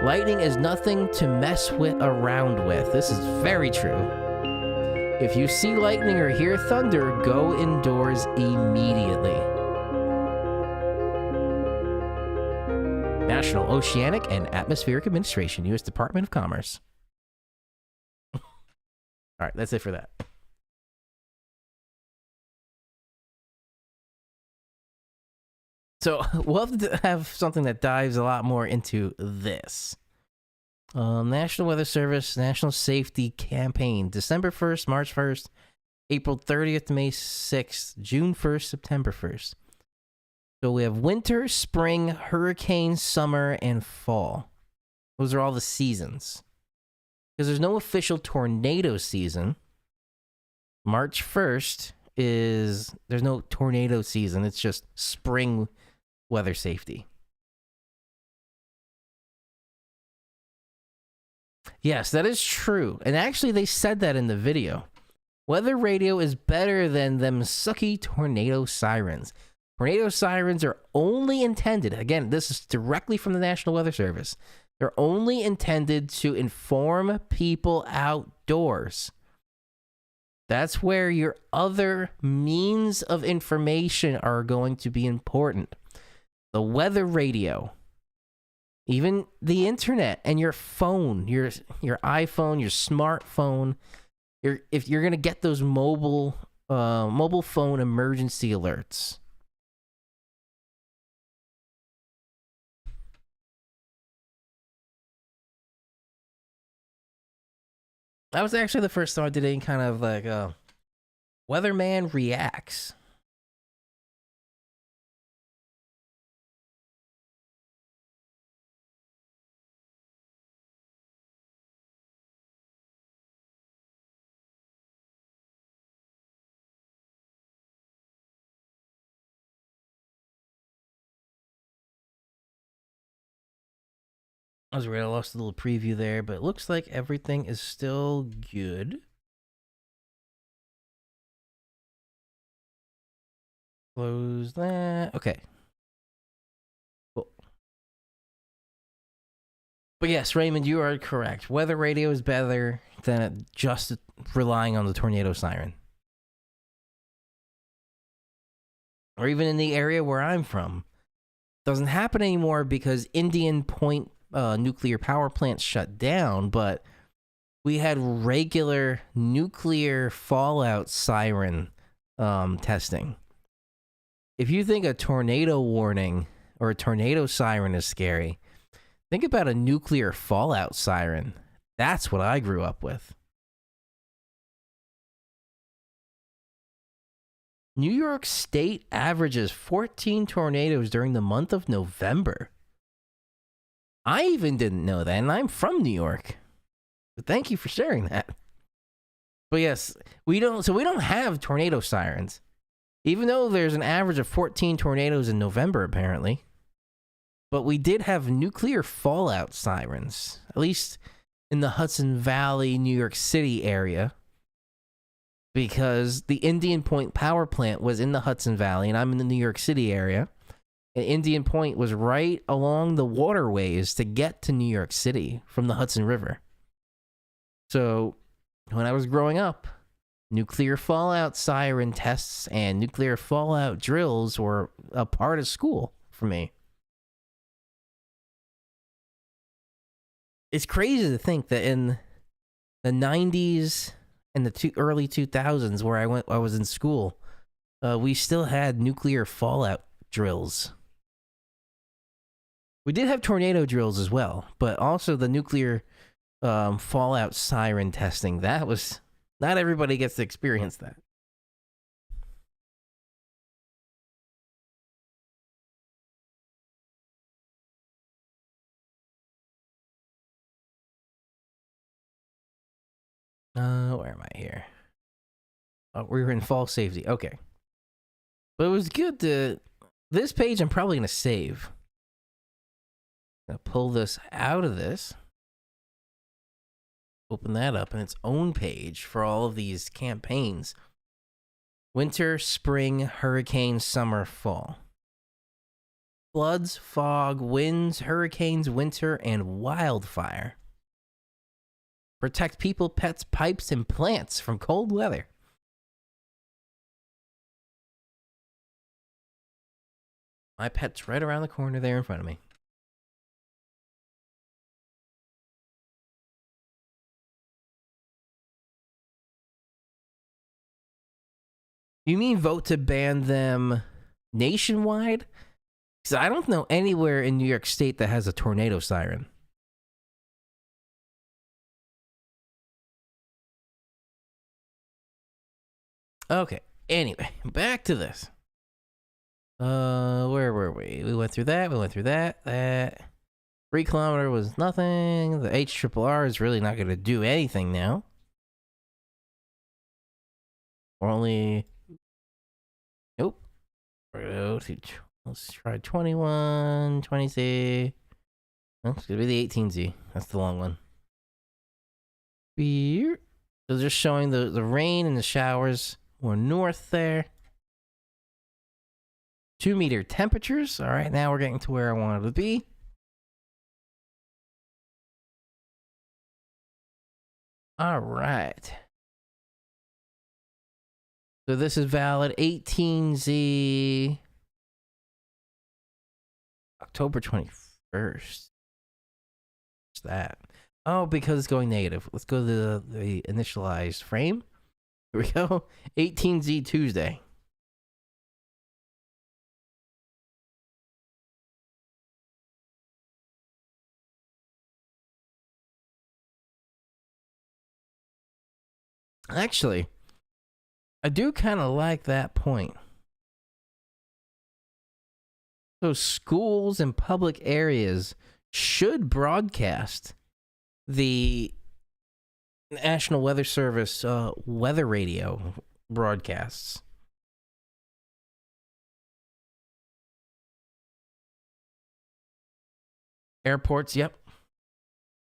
Lightning is nothing to mess around with. This is very true. If you see lightning or hear thunder, go indoors immediately. National Oceanic and Atmospheric Administration, U.S. Department of Commerce. All right, that's it for that. So we'll have to have something that dives a lot more into this. National Weather Service National Safety Campaign, December 1st, March 1st, April 30th, May 6th, June 1st, September 1st. So we have winter, spring, hurricane, summer, and fall. Those are all the seasons. Because there's no official tornado season. March 1st there's no tornado season. It's just spring weather safety. Yes, that is true. And actually, they said that in the video. Weather radio is better than them sucky tornado sirens. Tornado sirens are only intended, again, this is directly from the National Weather Service. They're only intended to inform people outdoors. That's where your other means of information are going to be important. The weather radio, even the internet and your phone, your iPhone, your smartphone. If you're gonna get those mobile phone emergency alerts. That was actually the first time I did any kind of like weatherman reacts. I was right, I lost a little preview there, but it looks like everything is still good. Close that. Okay. Cool. But yes, Raymond, you are correct. Weather radio is better than just relying on the tornado siren. Or even in the area where I'm from. Doesn't happen anymore because Indian Point nuclear power plants shut down, but we had regular nuclear fallout siren testing. If you think a tornado warning or a tornado siren is scary, think about a nuclear fallout siren. That's what I grew up with. New York State averages 14 tornadoes during the month of November. I even didn't know that, and I'm from New York. But thank you for sharing that. But yes, we don't have tornado sirens. Even though there's an average of 14 tornadoes in November, apparently. But we did have nuclear fallout sirens, at least in the Hudson Valley, New York City area. Because the Indian Point power plant was in the Hudson Valley, and I'm in the New York City area. And Indian Point was right along the waterways to get to New York City from the Hudson River. So, when I was growing up, nuclear fallout siren tests and nuclear fallout drills were a part of school for me. It's crazy to think that in the 90s and the early 2000s where I was in school, we still had nuclear fallout drills. We did have tornado drills as well, but also the nuclear fallout siren testing. That was, not everybody gets to experience that. Where am I here? Oh, we were in fall safety. Okay. But it was good to... This page I'm probably going to save. I'm going to pull this out of this. Open that up in its own page for all of these campaigns. Winter, spring, hurricane, summer, fall. Floods, fog, winds, hurricanes, winter, and wildfire. Protect people, pets, pipes, and plants from cold weather. My pet's right around the corner there in front of me. You mean vote to ban them nationwide? Because I don't know anywhere in New York State that has a tornado siren. Okay. Anyway, back to this. Where were we? We went through that. That 3 kilometer was nothing. The HRRR is really not going to do anything now. We're only. Nope. Let's try 21, 20Z. Well, it's going to be the 18Z. That's the long one. So just showing the rain and the showers. More north there. 2-meter temperatures. All right, now we're getting to where I wanted to be. All right. So this is valid 18Z. October 21st. What's that? Oh, because it's going negative. Let's go to the initialized frame. Here we go. 18Z Tuesday. Actually, I do kind of like that point. So schools and public areas should broadcast the National Weather Service weather radio broadcasts. Airports, yep.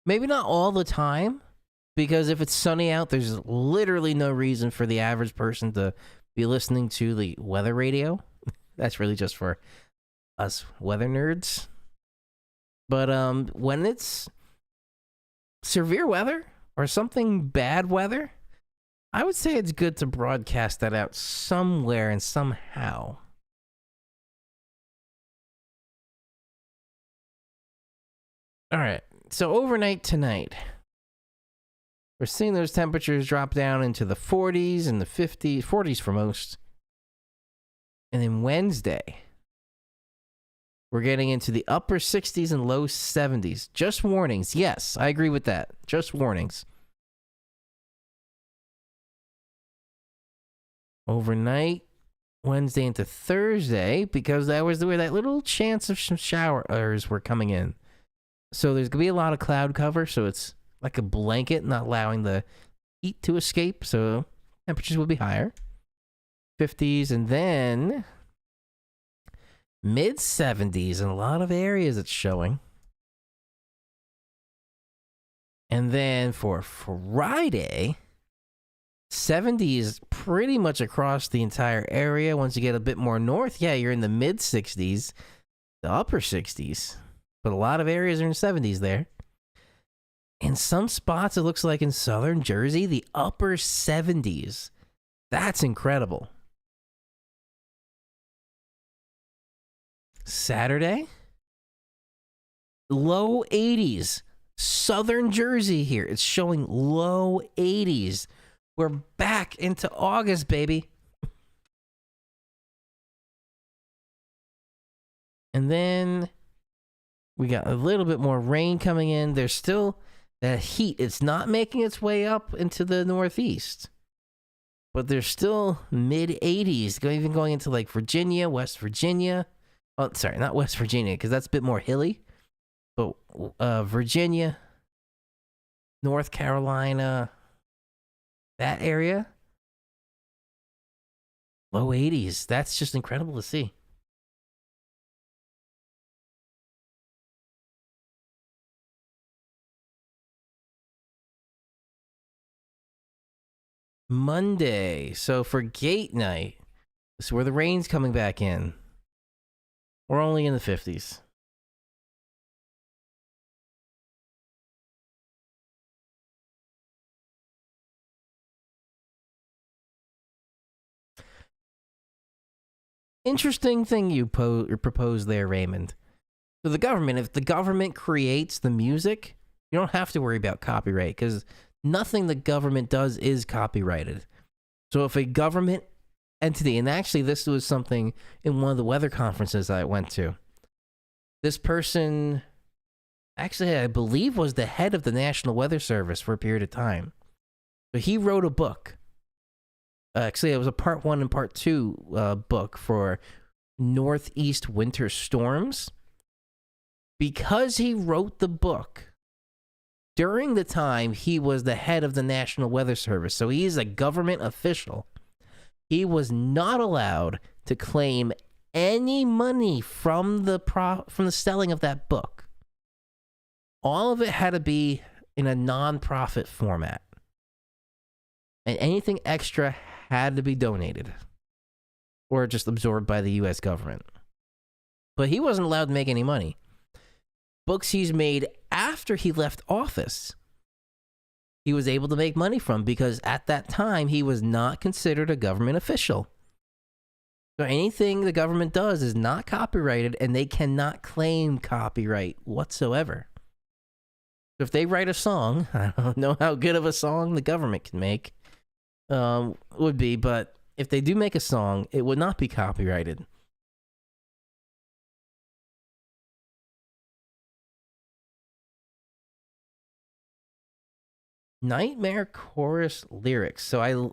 Maybe not all the time, because if it's sunny out, there's literally no reason for the average person to be listening to the weather radio. That's really just for us weather nerds. But when it's severe weather or something bad weather, I would say it's good to broadcast that out somewhere and somehow. All right, so overnight tonight, we're seeing those temperatures drop down into the 40s and the 50s, 40s for most. And then Wednesday, we're getting into the upper 60s and low 70s. Just warnings. Yes, I agree with that. Just warnings. Overnight, Wednesday into Thursday, because that was where that little chance of some showers were coming in. So there's going to be a lot of cloud cover, so it's like a blanket, not allowing the heat to escape, so temperatures will be higher. 50s, and then mid-70s in a lot of areas it's showing. And then for Friday, 70s pretty much across the entire area. Once you get a bit more north, yeah, you're in the mid-60s, the upper 60s. But a lot of areas are in 70s there. In some spots, it looks like in southern Jersey, the upper 70s. That's incredible. Saturday, low 80s. Southern Jersey here. It's showing low 80s. We're back into August, baby. And then we got a little bit more rain coming in. There's still that heat. It's not making its way up into the northeast. But there's still mid-80s, even going into like Virginia, West Virginia. Oh, sorry, not West Virginia, because that's a bit more hilly. But Virginia, North Carolina, that area, low 80s. That's just incredible to see. Monday. So for gate night, this is where the rain's coming back in. We're only in the 50s. Interesting thing you propose there, Raymond. So the government, if the government creates the music, you don't have to worry about copyright, because nothing the government does is copyrighted. So if a government entity, and actually this was something in one of the weather conferences I went to, This person, actually, I believe, was the head of the National Weather Service for a period of time. So he wrote a book. Actually, it was a part 1 and part 2 book for Northeast winter storms. Because he wrote the book during the time he was the head of the National Weather Service, so he is a government official, he was not allowed to claim any money from the selling of that book. All of it had to be in a non-profit format. And anything extra had to be donated or just absorbed by the U.S. government. But he wasn't allowed to make any money. Books he's made after he left office, he was able to make money from, because at that time he was not considered a government official. So anything the government does is not copyrighted, and they cannot claim copyright whatsoever. So if they write a song, I don't know how good of a song the government can make, would be, but if they do make a song, it would not be copyrighted. Nightmare chorus lyrics. So I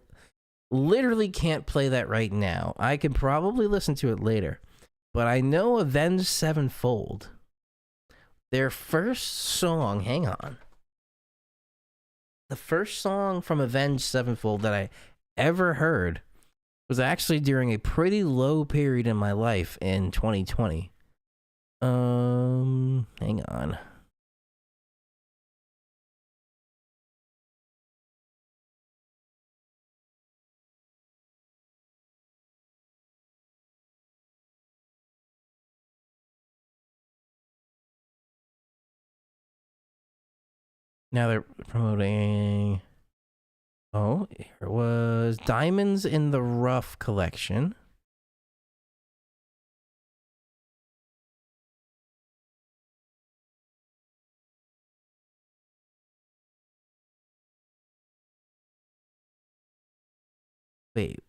literally can't play that right now. I can probably listen to it later. But I know Avenged Sevenfold, their first song, hang on. The first song from Avenged Sevenfold that I ever heard was actually during a pretty low period in my life in 2020. Hang on. Now they're promoting... Oh, here was Diamonds in the Rough collection. Wait.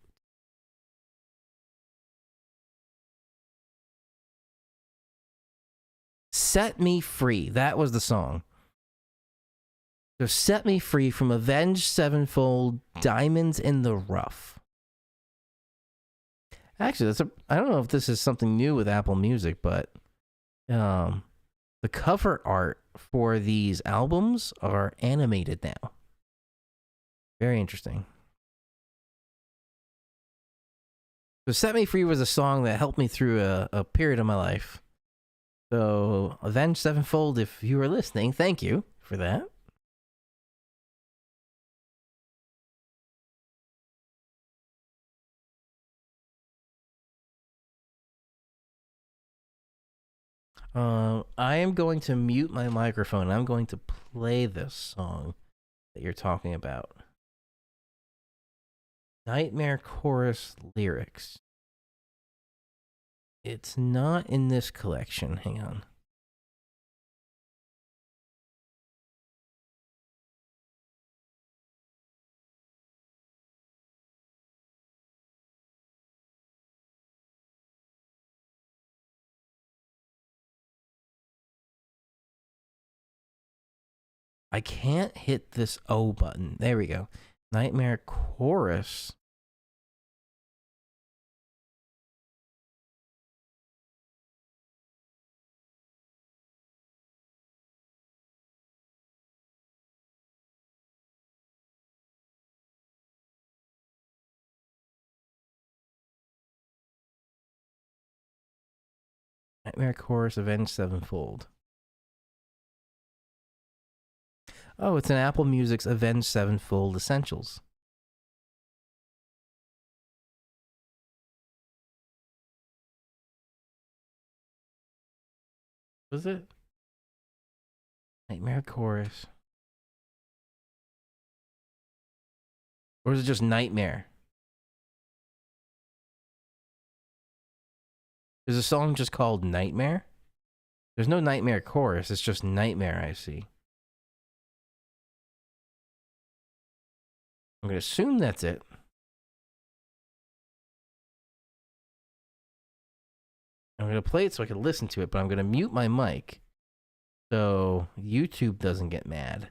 Set Me Free. That was the song. So Set Me Free from Avenged Sevenfold, Diamonds in the Rough. Actually, I don't know if this is something new with Apple Music, but the cover art for these albums are animated now. Very interesting. So Set Me Free was a song that helped me through a period of my life. So Avenged Sevenfold, if you were listening, thank you for that. I am going to mute my microphone. I'm going to play this song that you're talking about. Nightmare chorus lyrics. It's not in this collection. Hang on. I can't hit this O button. There we go. Nightmare chorus. Nightmare chorus, Avenged Sevenfold. Oh, it's an Apple Music's Avenged Sevenfold Essentials. Was it? Nightmare chorus. Or is it just Nightmare? Is the song just called Nightmare? There's no Nightmare chorus, it's just Nightmare, I see. I'm going to assume that's it. I'm going to play it so I can listen to it, but I'm going to mute my mic so YouTube doesn't get mad.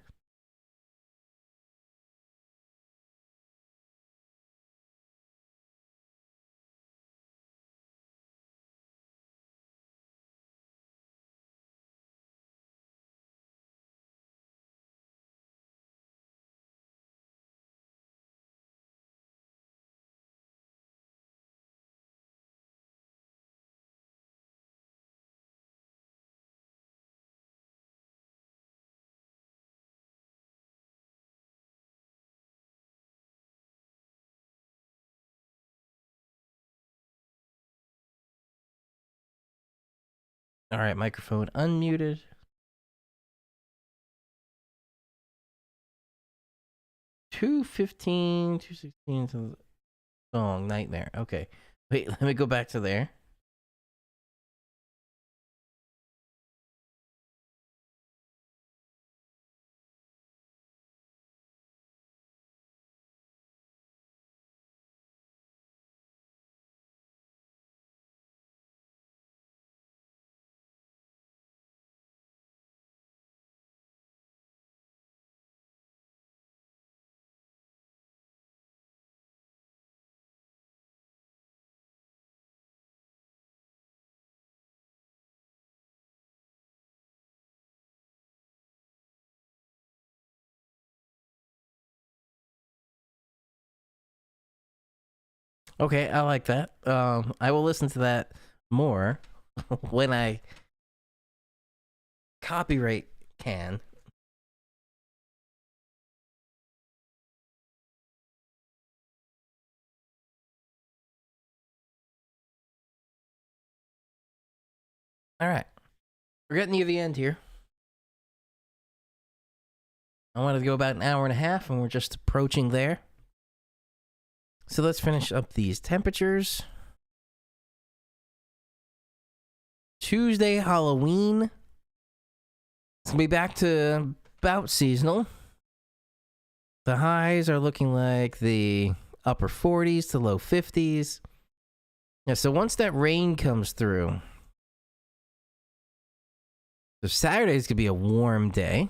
All right, microphone unmuted. 2:15, 2:16 to the song Nightmare. Okay. Wait, let me go back to there. Okay, I like that. I will listen to that more when I copyright can. All right. We're getting near the end here. I wanted to go about an hour and a half, and we're just approaching there. So let's finish up these temperatures. Tuesday, Halloween. It's going to be back to about seasonal. The highs are looking like the upper 40s to low 50s. Yeah, so once that rain comes through, so Saturday's going to be a warm day.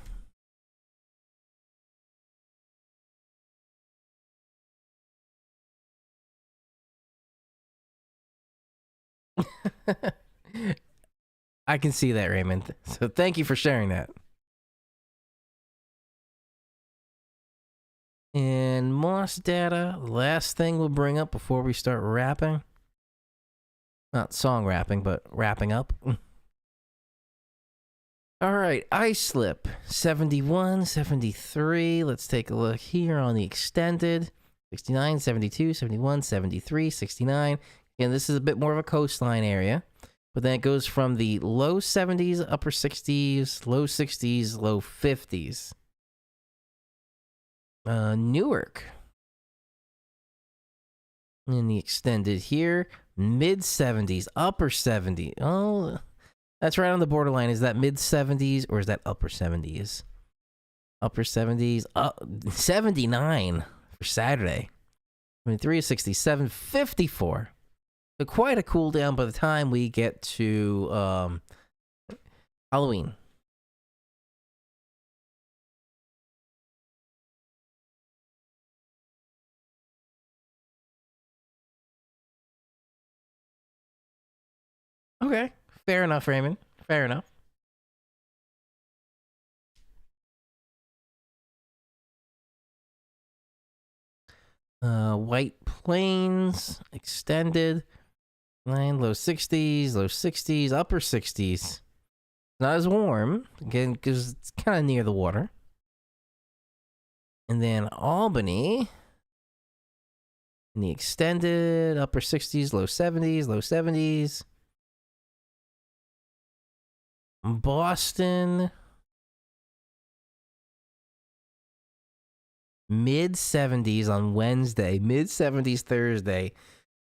I can see that, Raymond. So thank you for sharing that. And Moss data, last thing we'll bring up before we start wrapping. Not song wrapping, but wrapping up. All right, ice slip, 71, 73. Let's take a look here on the extended. 69, 72, 71, 73, 69. Again, this is a bit more of a coastline area. But then it goes from the low 70s, upper 60s, low 60s, low 50s. Newark. In the extended here, mid 70s, upper 70s. Oh, that's right on the borderline. Is that mid 70s or is that upper 70s? Upper 70s, 79 for Saturday. 23, 67, 54. So quite a cool down by the time we get to Halloween. Okay, fair enough, Raymond. Fair enough. White Plains, extended. Low 60s, upper 60s. Not as warm, again, because it's kind of near the water. And then Albany, in the extended, upper 60s, low 70s, low 70s. Boston, mid 70s on Wednesday, mid 70s Thursday,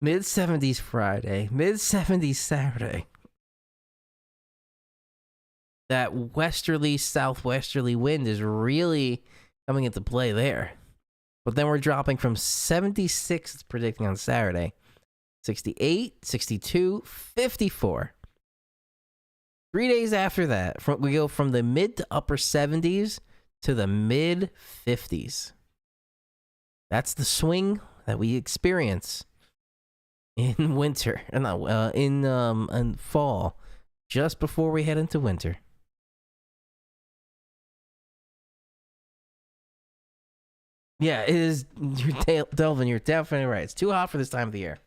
mid 70s Friday, mid 70s Saturday. That westerly, southwesterly wind is really coming into play there. But then we're dropping from 76, it's predicting on Saturday, 68, 62, 54. 3 days after that, we go from the mid to upper 70s to the mid 50s. That's the swing that we experience in winter, in fall, just before we head into winter. Yeah, it is. Delvin, you're definitely right. It's too hot for this time of the year.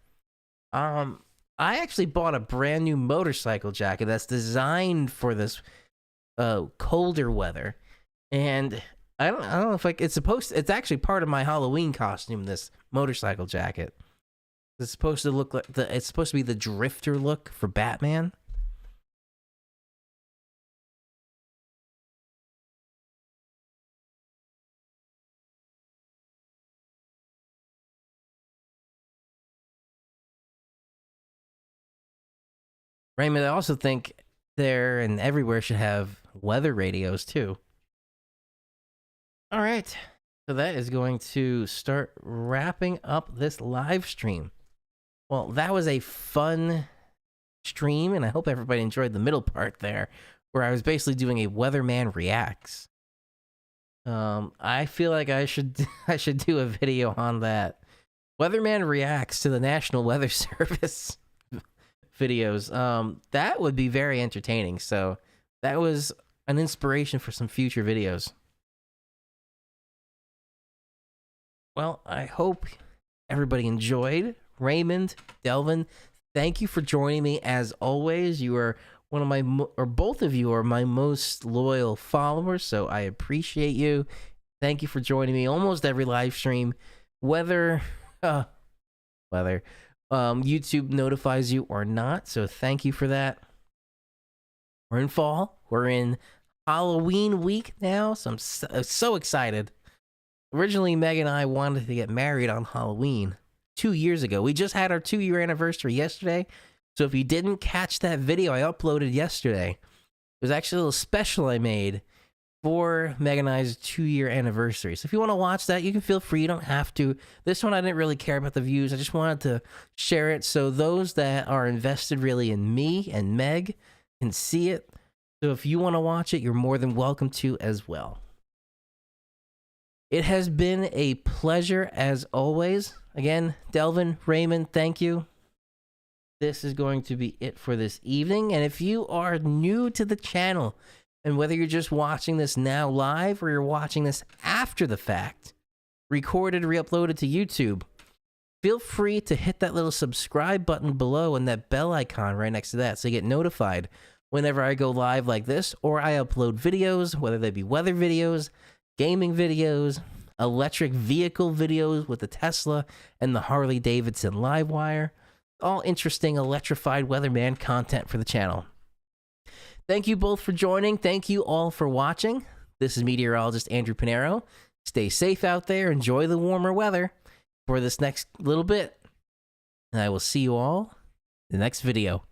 I actually bought a brand new motorcycle jacket that's designed for this colder weather, and I don't know if it's actually part of my Halloween costume. This motorcycle jacket. It's supposed to look like it's supposed to be the drifter look for Batman. Raymond, I also think there and everywhere should have weather radios too. All right. So that is going to start wrapping up this live stream. Well, that was a fun stream, and I hope everybody enjoyed the middle part there, where I was basically doing a weatherman reacts. I feel like I should do a video on that. Weatherman reacts to the National Weather Service videos. That would be very entertaining. So that was an inspiration for some future videos. Well, I hope everybody enjoyed. Raymond, Delvin, thank you for joining me as always. You are one of my, or both of you are my most loyal followers, so I appreciate you. Thank you for joining me almost every live stream, whether YouTube notifies you or not. So thank you for that. We're in fall. We're in Halloween week now, so I'm so excited. Originally, Meg and I wanted to get married on Halloween 2 years ago. We just had our 2-year anniversary yesterday. So if you didn't catch that video I uploaded yesterday, it was actually a little special I made for Meg and I's 2-year anniversary. So if you want to watch that, you can feel free. You don't have to. This one, I didn't really care about the views. I just wanted to share it so those that are invested really in me and Meg can see it. So if you want to watch it, you're more than welcome to as well. It has been a pleasure as always. Again, Delvin, Raymond, thank you. This is going to be it for this evening. And if you are new to the channel, and whether you're just watching this now live or you're watching this after the fact, recorded, re-uploaded to YouTube, feel free to hit that little subscribe button below and that bell icon right next to that so you get notified whenever I go live like this or I upload videos, whether they be weather videos, gaming videos, electric vehicle videos with the Tesla and the Harley Davidson Livewire. All interesting electrified weatherman content for the channel. Thank you both for joining. Thank you all for watching. This is meteorologist Andrew Pinero. Stay safe out there. Enjoy the warmer weather for this next little bit. And I will see you all in the next video.